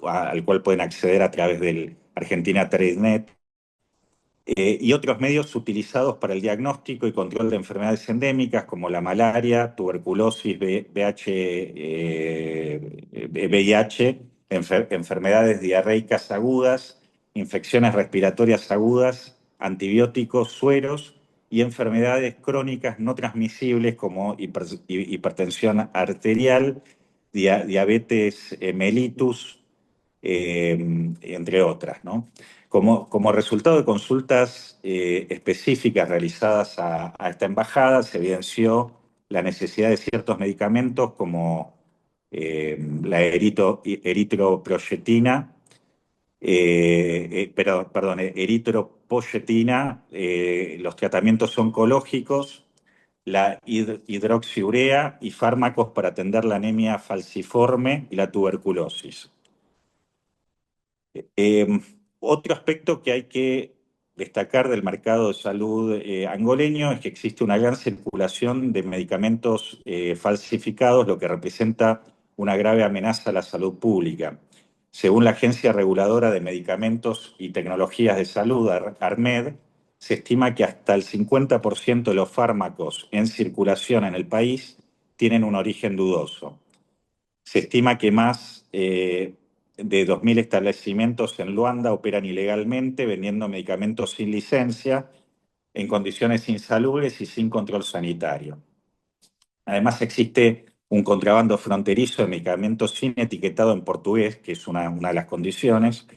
al cual pueden acceder a través del Argentina TradeNet. Y otros medios utilizados para el diagnóstico y control de enfermedades endémicas como la malaria, tuberculosis, VIH, enfermedades diarreicas agudas, infecciones respiratorias agudas, antibióticos, sueros y enfermedades crónicas no transmisibles como hipertensión arterial, diabetes mellitus, entre otras, ¿no? Como resultado de consultas específicas realizadas a esta embajada, se evidenció la necesidad de ciertos medicamentos como la eritropoyetina, los tratamientos oncológicos, la hidroxiurea y fármacos para atender la anemia falciforme y la tuberculosis. Eh, Otro aspecto que hay que destacar del mercado de salud angoleño es que existe una gran circulación de medicamentos falsificados, lo que representa una grave amenaza a la salud pública. Según la Agencia Reguladora de Medicamentos y Tecnologías de Salud, ARMED, se estima que hasta el 50% de los fármacos en circulación en el país tienen un origen dudoso. Se estima que más de 2.000 establecimientos en Luanda operan ilegalmente vendiendo medicamentos sin licencia, en condiciones insalubres y sin control sanitario. Además existe un contrabando fronterizo de medicamentos sin etiquetado en portugués, que es una de las condiciones,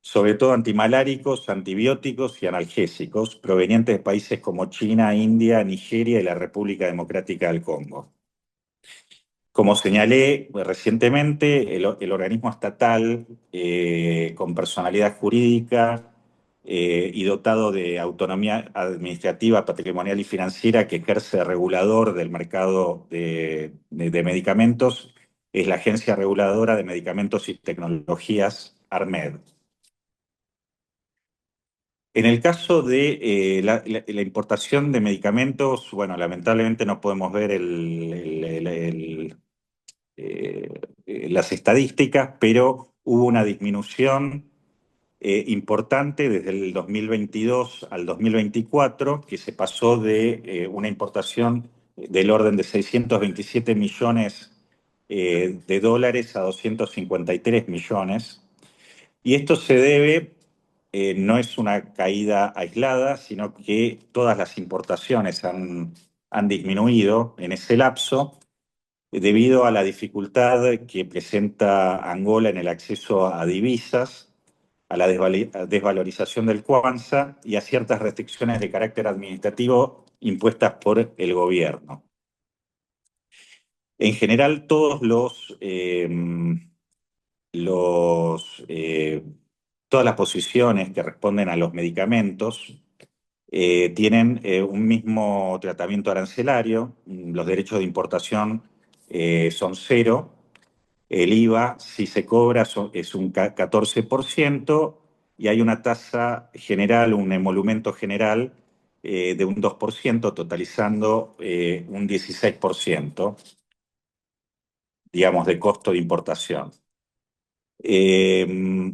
sobre todo antimaláricos, antibióticos y analgésicos, provenientes de países como China, India, Nigeria y la República Democrática del Congo. Como señalé recientemente, el organismo estatal con personalidad jurídica y dotado de autonomía administrativa, patrimonial y financiera que ejerce de regulador del mercado de medicamentos es la Agencia Reguladora de Medicamentos y Tecnologías, ARMED. En el caso de la importación de medicamentos, bueno, lamentablemente no podemos ver eh, las estadísticas, pero hubo una disminución importante desde el 2022 al 2024, que se pasó de una importación del orden de 627 millones de dólares a 253 millones. Y esto se debe, no es una caída aislada, sino que todas las importaciones han disminuido en ese lapso debido a la dificultad que presenta Angola en el acceso a divisas, a la desvalorización del Kwanza y a ciertas restricciones de carácter administrativo impuestas por el gobierno. En general, todas las posiciones que responden a los medicamentos tienen un mismo tratamiento arancelario. Los derechos de importación son cero. El IVA, si se cobra, es un 14% y hay una tasa general, un emolumento general de un 2%, totalizando un 16%, digamos, de costo de importación. Te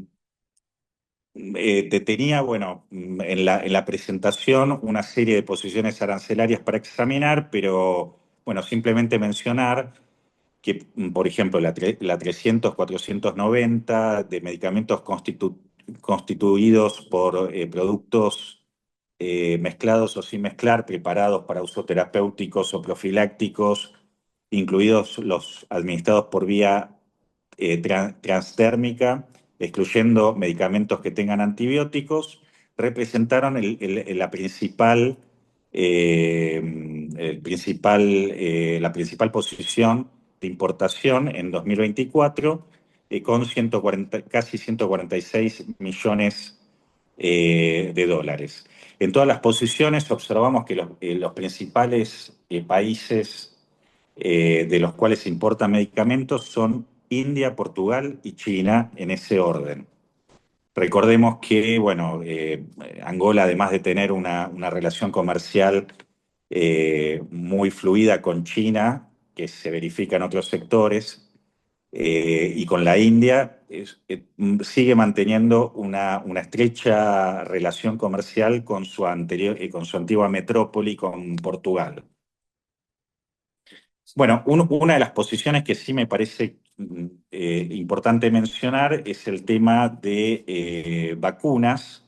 tenía, bueno, en la presentación una serie de posiciones arancelarias para examinar, pero, bueno, simplemente mencionar que, por ejemplo, la 300-490 de medicamentos constituidos por productos mezclados o sin mezclar, preparados para uso terapéuticos o profilácticos, incluidos los administrados por vía transdérmica, excluyendo medicamentos que tengan antibióticos, representaron la principal posición de importación en 2024, con casi 146 millones de dólares. En todas las posiciones observamos que los principales países de los cuales se importan medicamentos son India, Portugal y China, en ese orden. Recordemos que, bueno, Angola, además de tener una relación comercial muy fluida con China, que se verifica en otros sectores, y con la India, sigue manteniendo una estrecha relación comercial con con su antigua metrópoli, con Portugal. Bueno, una de las posiciones que sí me parece importante mencionar es el tema de vacunas,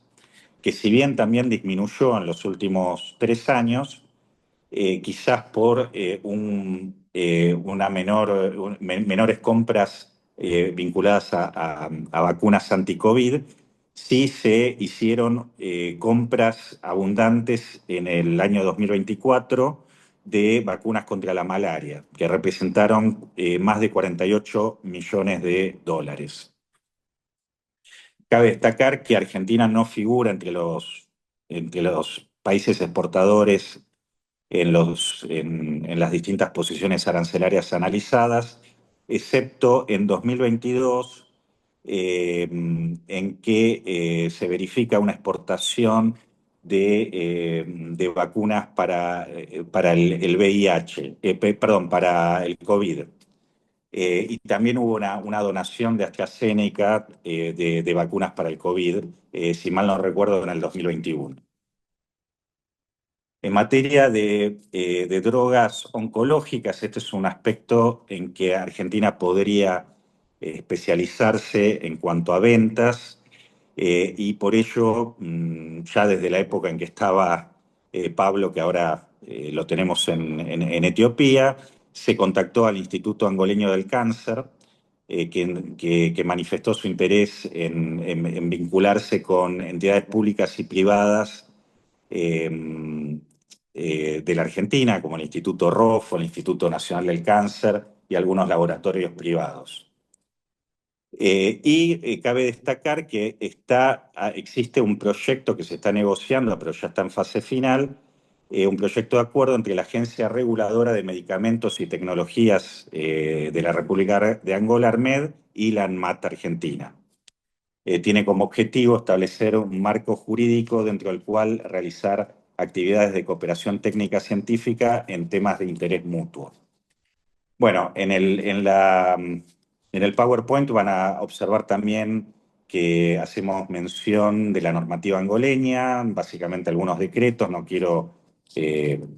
que si bien también disminuyó en los últimos 3 años, quizás por menores compras vinculadas a vacunas anti-COVID, sí se hicieron compras abundantes en el año 2024 de vacunas contra la malaria, que representaron más de 48 millones de dólares. Cabe destacar que Argentina no figura entre los países exportadores en las distintas posiciones arancelarias analizadas, excepto en 2022, en que se verifica una exportación de vacunas para el VIH, perdón, para el COVID. Y también hubo una donación de AstraZeneca de vacunas para el COVID, si mal no recuerdo, en el 2021. En materia de drogas oncológicas, este es un aspecto en que Argentina podría especializarse en cuanto a ventas, y por ello, ya desde la época en que estaba Pablo, que ahora lo tenemos en Etiopía, se contactó al Instituto Angoleño del Cáncer, que manifestó su interés en vincularse con entidades públicas y privadas de la Argentina, como el Instituto ROFO, el Instituto Nacional del Cáncer y algunos laboratorios privados. Cabe destacar que existe un proyecto que se está negociando, pero ya está en fase final, un proyecto de acuerdo entre la Agencia Reguladora de Medicamentos y Tecnologías de la República de Angola, ARMED, y la ANMAT Argentina. Tiene como objetivo establecer un marco jurídico dentro del cual realizar actividades de cooperación técnica científica en temas de interés mutuo. Bueno, en el PowerPoint van a observar también que hacemos mención de la normativa angoleña, básicamente algunos decretos, no quiero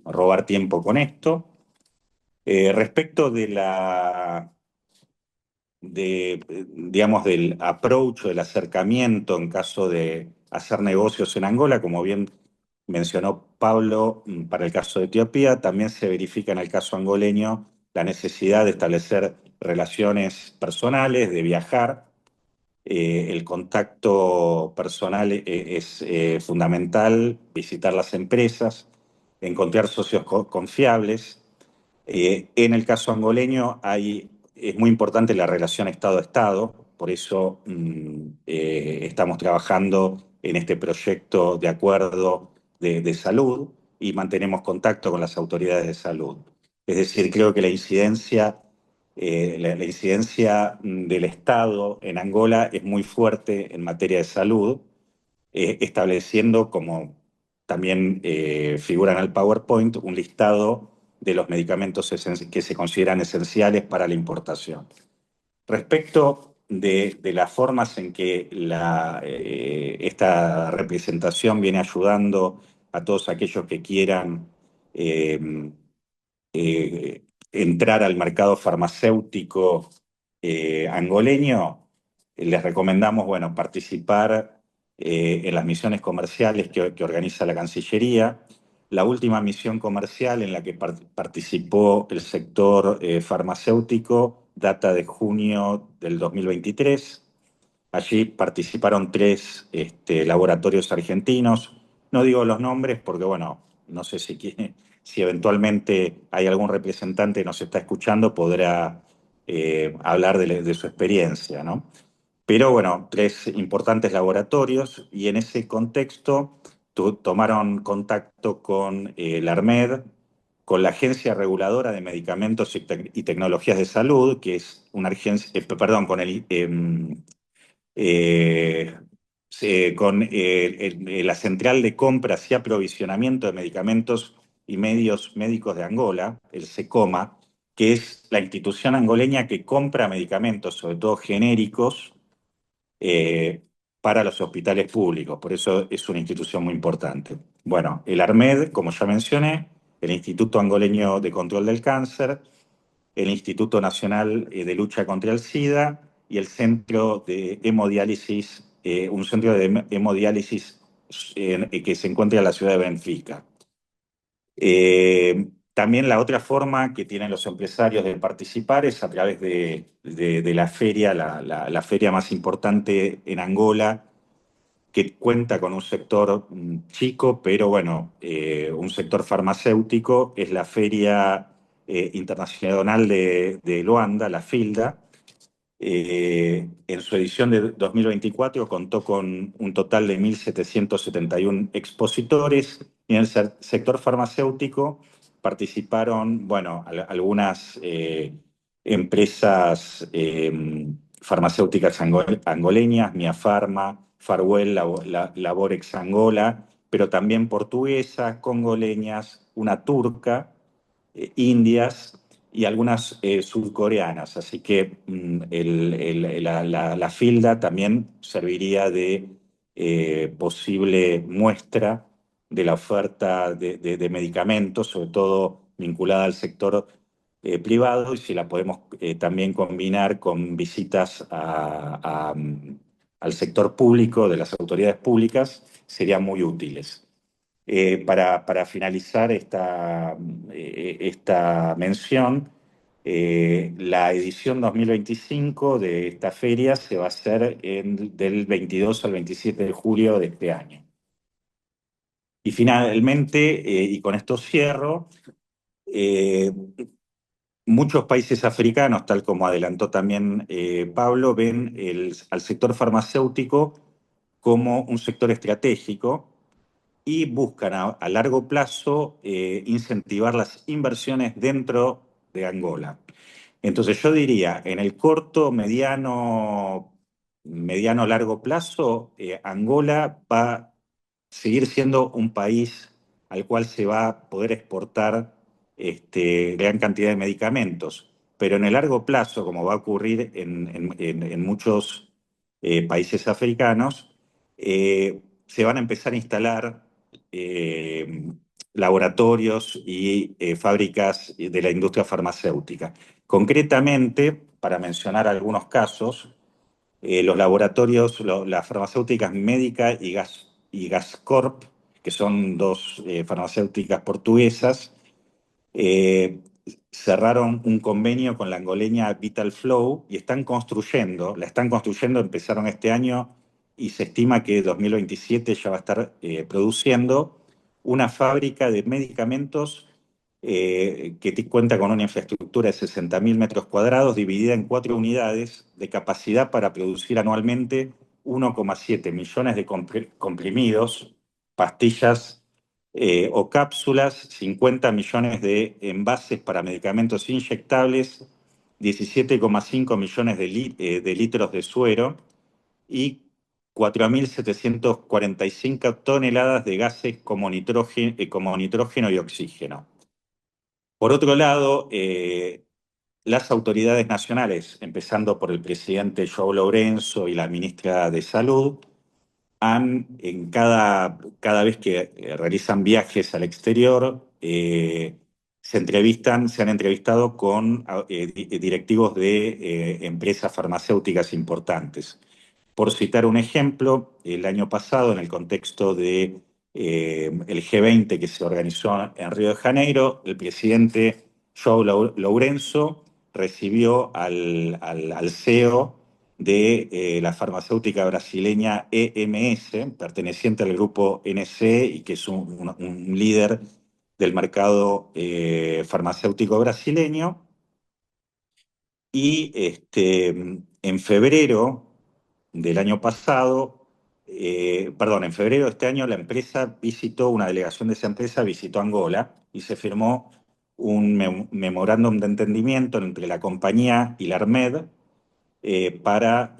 robar tiempo con esto. Respecto digamos, del approach, del acercamiento en caso de hacer negocios en Angola, como bien mencionó Pablo, para el caso de Etiopía, también se verifica en el caso angoleño la necesidad de establecer relaciones personales, de viajar. El contacto personal es fundamental, visitar las empresas, encontrar socios confiables. En el caso angoleño es muy importante la relación Estado-Estado, por eso estamos trabajando en este proyecto de acuerdo de salud y mantenemos contacto con las autoridades de salud. Es decir, creo que la incidencia del Estado en Angola es muy fuerte en materia de salud, estableciendo, como también figura en el PowerPoint, un listado de los medicamentos que se consideran esenciales para la importación. Respecto de las formas en que esta representación viene ayudando a todos aquellos que quieran eh, entrar al mercado farmacéutico angoleño, les recomendamos, bueno, participar en las misiones comerciales que organiza la Cancillería. La última misión comercial en la que participó el sector farmacéutico data de junio del 2023. Allí participaron tres laboratorios argentinos. No digo los nombres porque, bueno, no sé si eventualmente hay algún representante que nos está escuchando, podrá hablar de su experiencia, ¿no? Pero bueno, tres importantes laboratorios y en ese contexto tomaron contacto con la ARMED, con la Agencia Reguladora de Medicamentos y Tecnologías de Salud, que es una agencia, perdón, eh, con la Central de Compras y Aprovisionamiento de Medicamentos y Medios Médicos de Angola, el SECOMA, que es la institución angoleña que compra medicamentos, sobre todo genéricos, eh, para los hospitales públicos. Por eso es una institución muy importante. Bueno, el ARMED, como ya mencioné, el Instituto Angoleño de Control del Cáncer, el Instituto Nacional de Lucha contra el SIDA y el Centro de Hemodiálisis, un centro de hemodiálisis que se encuentra en la ciudad de Benfica. También la otra forma que tienen los empresarios de participar es a través de la feria, la feria más importante en Angola, que cuenta con un sector chico, pero bueno, un sector farmacéutico, es la Feria Internacional de Luanda, la FILDA. En su edición de 2024 contó con un total de 1.771 expositores y en el sector farmacéutico participaron, bueno, algunas empresas farmacéuticas angoleñas, Mia Pharma, Farwell, Laborex Angola, pero también portuguesas, congoleñas, una turca, indias y algunas surcoreanas. Así que la FILDA también serviría de posible muestra de la oferta de medicamentos, sobre todo vinculada al sector privado, y si la podemos también combinar con visitas al sector público, de las autoridades públicas, serían muy útiles. Para finalizar esta mención, la edición 2025 de esta feria se va a hacer del 22 al 27 de julio de este año. Y finalmente, y con esto cierro, muchos países africanos, tal como adelantó también Pablo, ven al sector farmacéutico como un sector estratégico y buscan a largo plazo incentivar las inversiones dentro de Angola. Entonces yo diría, en el corto, mediano largo plazo, Angola va a seguir siendo un país al cual se va a poder exportar gran cantidad de medicamentos. Pero en el largo plazo, como va a ocurrir en muchos países africanos, se van a empezar a instalar eh, laboratorios y fábricas de la industria farmacéutica. Concretamente, para mencionar algunos casos, los laboratorios, las farmacéuticas Médica y Gascorp, que son dos farmacéuticas portuguesas, eh, cerraron un convenio con la angoleña Vital Flow y la están construyendo, empezaron este año y se estima que 2027 ya va a estar produciendo una fábrica de medicamentos cuenta con una infraestructura de 60.000 metros cuadrados dividida en 4 unidades de capacidad para producir anualmente 1,7 millones de comprimidos, pastillas o cápsulas, 50 millones de envases para medicamentos inyectables, 17,5 millones de litros de suero y 4.745 toneladas de gases como nitrógeno y oxígeno. Por otro lado, las autoridades nacionales, empezando por el presidente João Lourenço y la ministra de Salud, cada vez que realizan viajes al exterior, se han entrevistado con directivos de empresas farmacéuticas importantes. Por citar un ejemplo, el año pasado, en el contexto de el G20 que se organizó en Río de Janeiro, el presidente João Lourenço recibió al CEO de la farmacéutica brasileña EMS, perteneciente al grupo NC y que es un líder del mercado farmacéutico brasileño. Y en febrero del año pasado, perdón, en febrero de este año una delegación de esa empresa visitó Angola y se firmó un memorándum de entendimiento entre la compañía y la ARMED para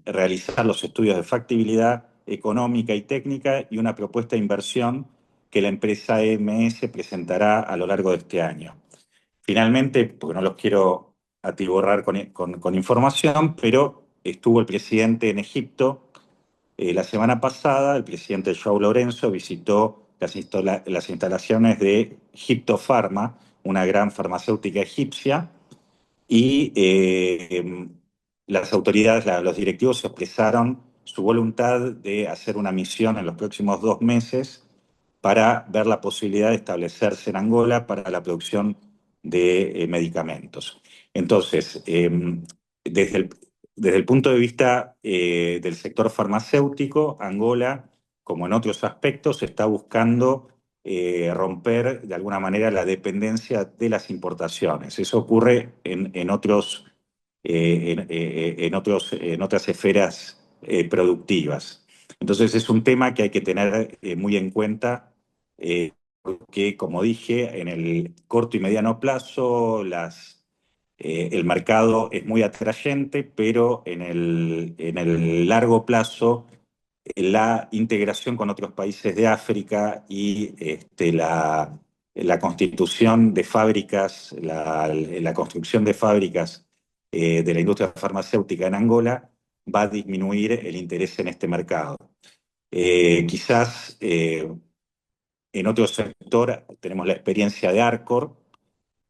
realizar los estudios de factibilidad económica y técnica y una propuesta de inversión que la empresa EMS presentará a lo largo de este año. Finalmente, porque no los quiero atiborrar con información, pero estuvo el presidente en Egipto la semana pasada, el presidente João Lourenço visitó las instalaciones de Egipto Pharma, una gran farmacéutica egipcia, y las autoridades, los directivos expresaron su voluntad de hacer una misión en los próximos 2 meses para ver la posibilidad de establecerse en Angola para la producción de medicamentos. Entonces, desde el, desde el punto de vista del sector farmacéutico, Angola, como en otros aspectos, está buscando romper de alguna manera la dependencia de las importaciones. Eso ocurre en otras esferas productivas. Entonces es un tema que hay que tener muy en cuenta, porque como dije, en el corto y mediano plazo el mercado es muy atrayente, pero en el largo plazo la integración con otros países de África y la constitución de fábricas, la construcción de fábricas de la industria farmacéutica en Angola va a disminuir el interés en este mercado. Quizás en otro sector tenemos la experiencia de Arcor,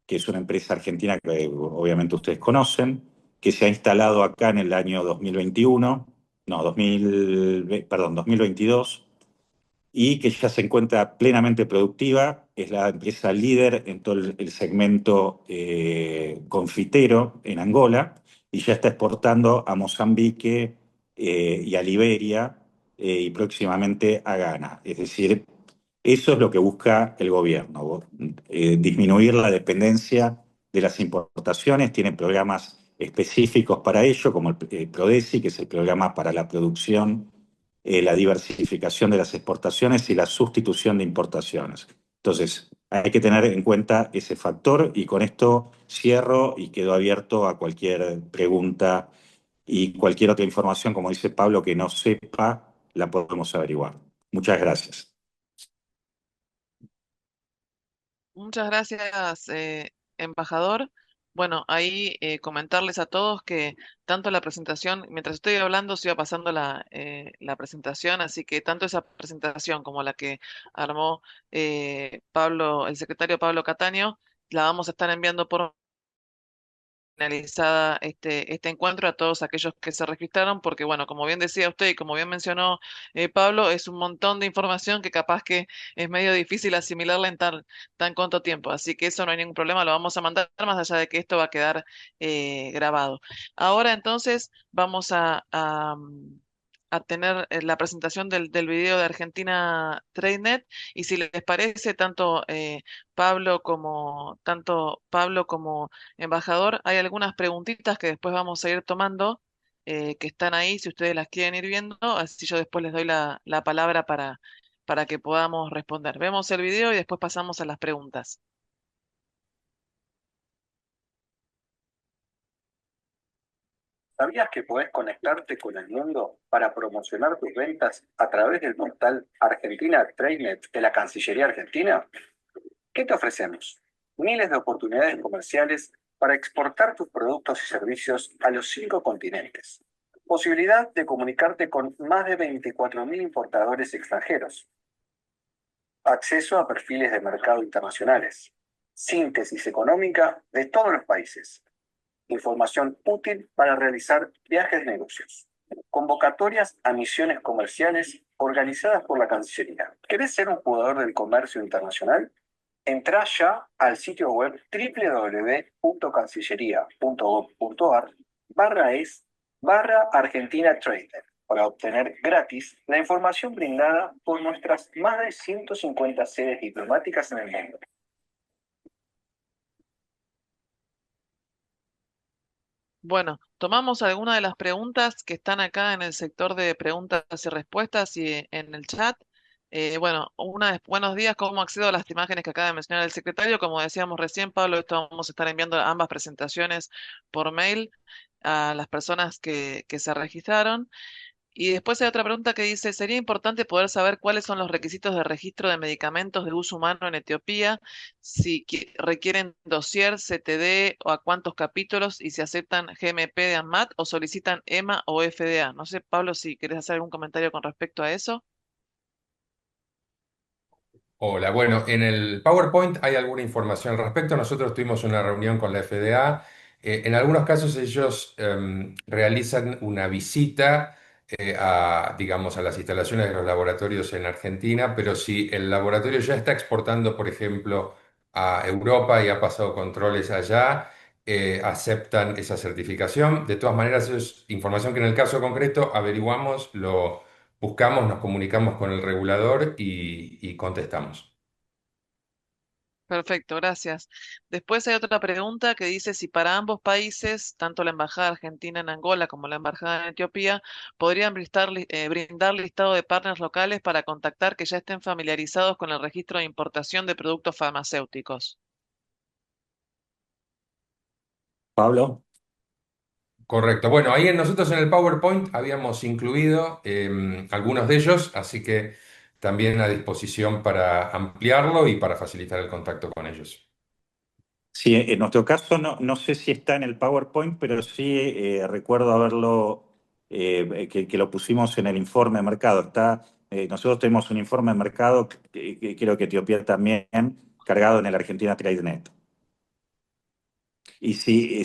que es una empresa argentina que obviamente ustedes conocen, que se ha instalado acá en el año 2021, no, 2022, y que ya se encuentra plenamente productiva. Es la empresa líder en todo el segmento confitero en Angola y ya está exportando a Mozambique y a Liberia y próximamente a Ghana. Es decir, eso es lo que busca el gobierno, disminuir la dependencia de las importaciones, tiene programas específicos para ello, como el PRODESI, que es el programa para la producción, la diversificación de las exportaciones y la sustitución de importaciones. Entonces, hay que tener en cuenta ese factor y con esto cierro y quedo abierto a cualquier pregunta y cualquier otra información, como dice Pablo, que no sepa, la podemos averiguar. Muchas gracias. Muchas gracias, embajador. Bueno, ahí comentarles a todos que tanto la presentación, mientras estoy hablando, se iba pasando la presentación, así que tanto esa presentación como la que armó Pablo, el secretario Pablo Cataño, la vamos a estar enviando por finalizada este encuentro a todos aquellos que se registraron, porque bueno, como bien decía usted y como bien mencionó Pablo, es un montón de información que capaz que es medio difícil asimilarla en tan corto tiempo, así que eso no hay ningún problema, lo vamos a mandar más allá de que esto va a quedar grabado. Ahora entonces vamos a tener la presentación del video de Argentina TradeNet y si les parece, tanto Pablo como embajador, hay algunas preguntitas que después vamos a ir tomando, que están ahí, si ustedes las quieren ir viendo, así yo después les doy la palabra para que podamos responder. Vemos el video y después pasamos a las preguntas. ¿Sabías que podés conectarte con el mundo para promocionar tus ventas a través del portal Argentina TradeNet de la Cancillería Argentina? ¿Qué te ofrecemos? Miles de oportunidades comerciales para exportar tus productos y servicios a los 5 continentes. Posibilidad de comunicarte con más de 24.000 importadores extranjeros. Acceso a perfiles de mercado internacionales. Síntesis económica de todos los países. Información útil para realizar viajes de negocios. Convocatorias a misiones comerciales organizadas por la Cancillería. ¿Querés ser un jugador del comercio internacional? Entrá ya al sitio web www.cancillería.gov.ar/es/Argentina Trader para obtener gratis la información brindada por nuestras más de 150 sedes diplomáticas en el mundo. Bueno, tomamos algunas de las preguntas que están acá en el sector de preguntas y respuestas y en el chat. Bueno, buenos días, ¿cómo accedo a las imágenes que acaba de mencionar el secretario? Como decíamos recién, Pablo, esto vamos a estar enviando ambas presentaciones por mail a las personas que se registraron. Y después hay otra pregunta que dice, ¿sería importante poder saber cuáles son los requisitos de registro de medicamentos de uso humano en Etiopía? Si requieren dossier, CTD o a cuántos capítulos y si aceptan GMP de ANMAT o solicitan EMA o FDA. No sé, Pablo, si querés hacer algún comentario con respecto a eso. Hola, bueno, en el PowerPoint hay alguna información al respecto. Nosotros tuvimos una reunión con la FDA. En algunos casos ellos realizan una visita digamos, a las instalaciones de los laboratorios en Argentina, pero si el laboratorio ya está exportando, por ejemplo, a Europa y ha pasado controles allá, aceptan esa certificación. De todas maneras, es información que en el caso concreto averiguamos, lo buscamos, nos comunicamos con el regulador y contestamos. Perfecto, gracias. Después hay otra pregunta que dice si para ambos países, tanto la Embajada Argentina en Angola como la Embajada en Etiopía, podrían brindar listado de partners locales para contactar que ya estén familiarizados con el registro de importación de productos farmacéuticos. Pablo. Correcto. Bueno, ahí nosotros en el PowerPoint habíamos incluido algunos de ellos, así que también a disposición para ampliarlo y para facilitar el contacto con ellos. Sí, en nuestro caso no sé si está en el PowerPoint, pero sí recuerdo haberlo, que lo pusimos en el informe de mercado. Nosotros tenemos un informe de mercado, que creo que Etiopía también, cargado en el Argentina TradeNet. Y si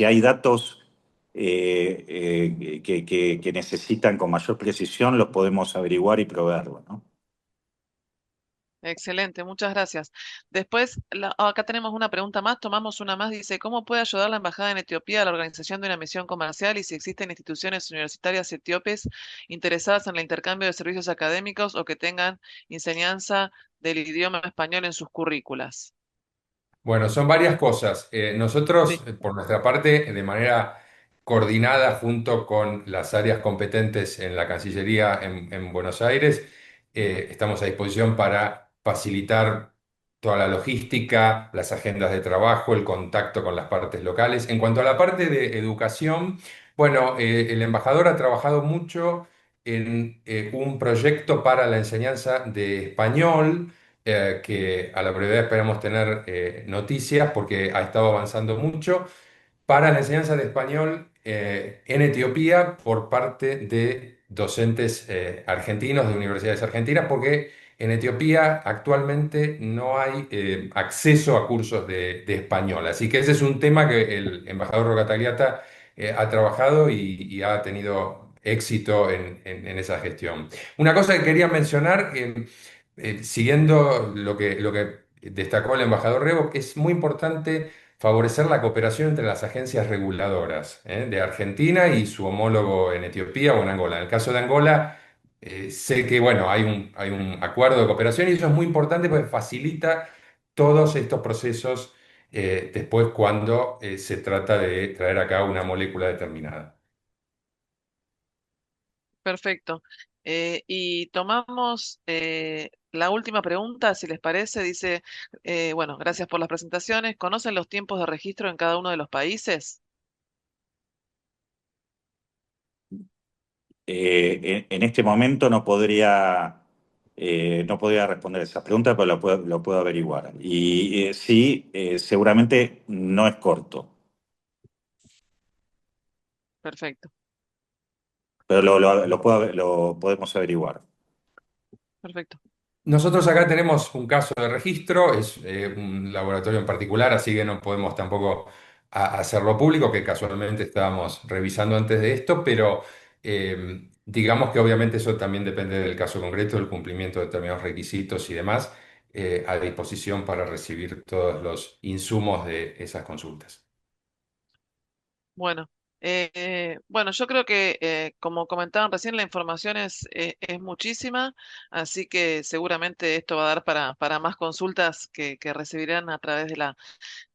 hay datos que necesitan con mayor precisión, los podemos averiguar y proveerlo, ¿no? Excelente, muchas gracias. Después, acá tenemos una pregunta más, tomamos una más, dice, ¿cómo puede ayudar la Embajada en Etiopía a la organización de una misión comercial y si existen instituciones universitarias etíopes interesadas en el intercambio de servicios académicos o que tengan enseñanza del idioma español en sus currículas? Bueno, son varias cosas. Nosotros, Sí, por nuestra parte, de manera coordinada junto con las áreas competentes en la Cancillería en Buenos Aires, estamos a disposición para facilitar toda la logística, las agendas de trabajo, el contacto con las partes locales. En cuanto a la parte de educación, bueno, el embajador ha trabajado mucho en un proyecto para la enseñanza de español que a la brevedad esperamos tener noticias porque ha estado avanzando mucho para la enseñanza de español en Etiopía por parte de docentes argentinos de universidades argentinas, porque en Etiopía actualmente no hay acceso a cursos de español. Así que ese es un tema que el embajador Roca Tagliata ha trabajado y ha tenido éxito en esa gestión. Una cosa que quería mencionar, siguiendo lo que destacó el embajador Rebo, que es muy importante favorecer la cooperación entre las agencias reguladoras, de Argentina y su homólogo en Etiopía o en Angola. En el caso de Angola, sé que bueno, hay un acuerdo de cooperación y eso es muy importante porque facilita todos estos procesos después cuando se trata de traer acá una molécula determinada. perfecto. Y tomamos la última pregunta, si les parece. Dice, bueno, gracias por las presentaciones. ¿Conocen los tiempos de registro en cada uno de los países? En este momento no podría responder esa pregunta, pero lo puedo averiguar. Y sí, seguramente no es corto, Perfecto, pero lo podemos averiguar. perfecto. Nosotros acá tenemos un caso de registro, es un laboratorio en particular, así que no podemos tampoco hacerlo público, que casualmente estábamos revisando antes de esto, pero digamos que obviamente eso también depende del caso concreto, del cumplimiento de determinados requisitos y demás, a disposición para recibir todos los insumos de esas consultas. Bueno, bueno, yo creo que como comentaban recién, la información es muchísima, así que seguramente esto va a dar para más consultas que recibirán a través de la,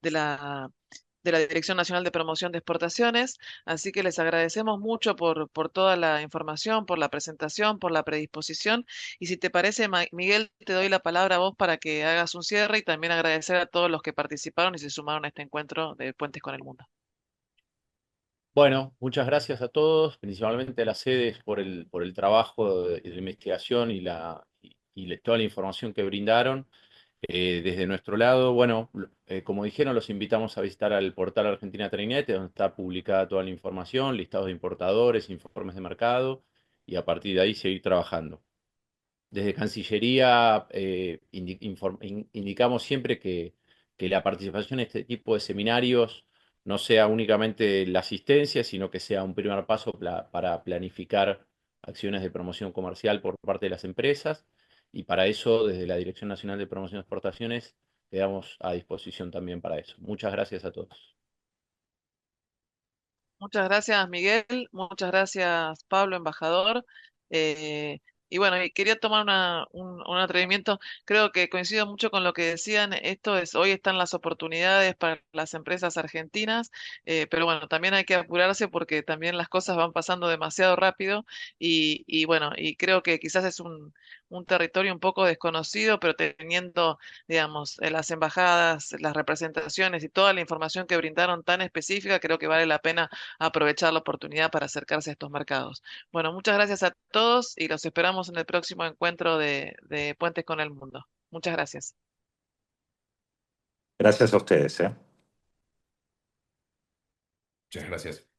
de la Dirección Nacional de Promoción de Exportaciones. Así que les agradecemos mucho por toda la información, por la presentación, por la predisposición. Y si te parece, Miguel, te doy la palabra a vos para que hagas un cierre y también agradecer a todos los que participaron y se sumaron a este encuentro de Puentes con el Mundo. Bueno, muchas gracias a todos, principalmente a las sedes por el trabajo de investigación y toda la información que brindaron. Desde nuestro lado, bueno, como dijeron, los invitamos a visitar al portal Argentina Trainet, donde está publicada toda la información, listados de importadores, informes de mercado, y a partir de ahí seguir trabajando. Desde Cancillería indicamos siempre que la participación en este tipo de seminarios no sea únicamente la asistencia, sino que sea un primer paso para planificar acciones de promoción comercial por parte de las empresas. Y para eso, desde la Dirección Nacional de Promoción de Exportaciones, quedamos a disposición también para eso. Muchas gracias a todos. Muchas gracias, Miguel. Muchas gracias, Pablo, embajador. Eh, y bueno, y quería tomar un atrevimiento. Creo que coincido mucho con lo que decían. Hoy están las oportunidades para las empresas argentinas, pero bueno, también hay que apurarse porque también las cosas van pasando demasiado rápido. Y bueno, y creo que quizás es un territorio un poco desconocido, pero teniendo, digamos, las embajadas, las representaciones y toda la información que brindaron tan específica, creo que vale la pena aprovechar la oportunidad para acercarse a estos mercados. Bueno, muchas gracias a todos y los esperamos en el próximo encuentro de Puentes con el Mundo. Muchas gracias. Gracias a ustedes, ¿eh? Muchas gracias.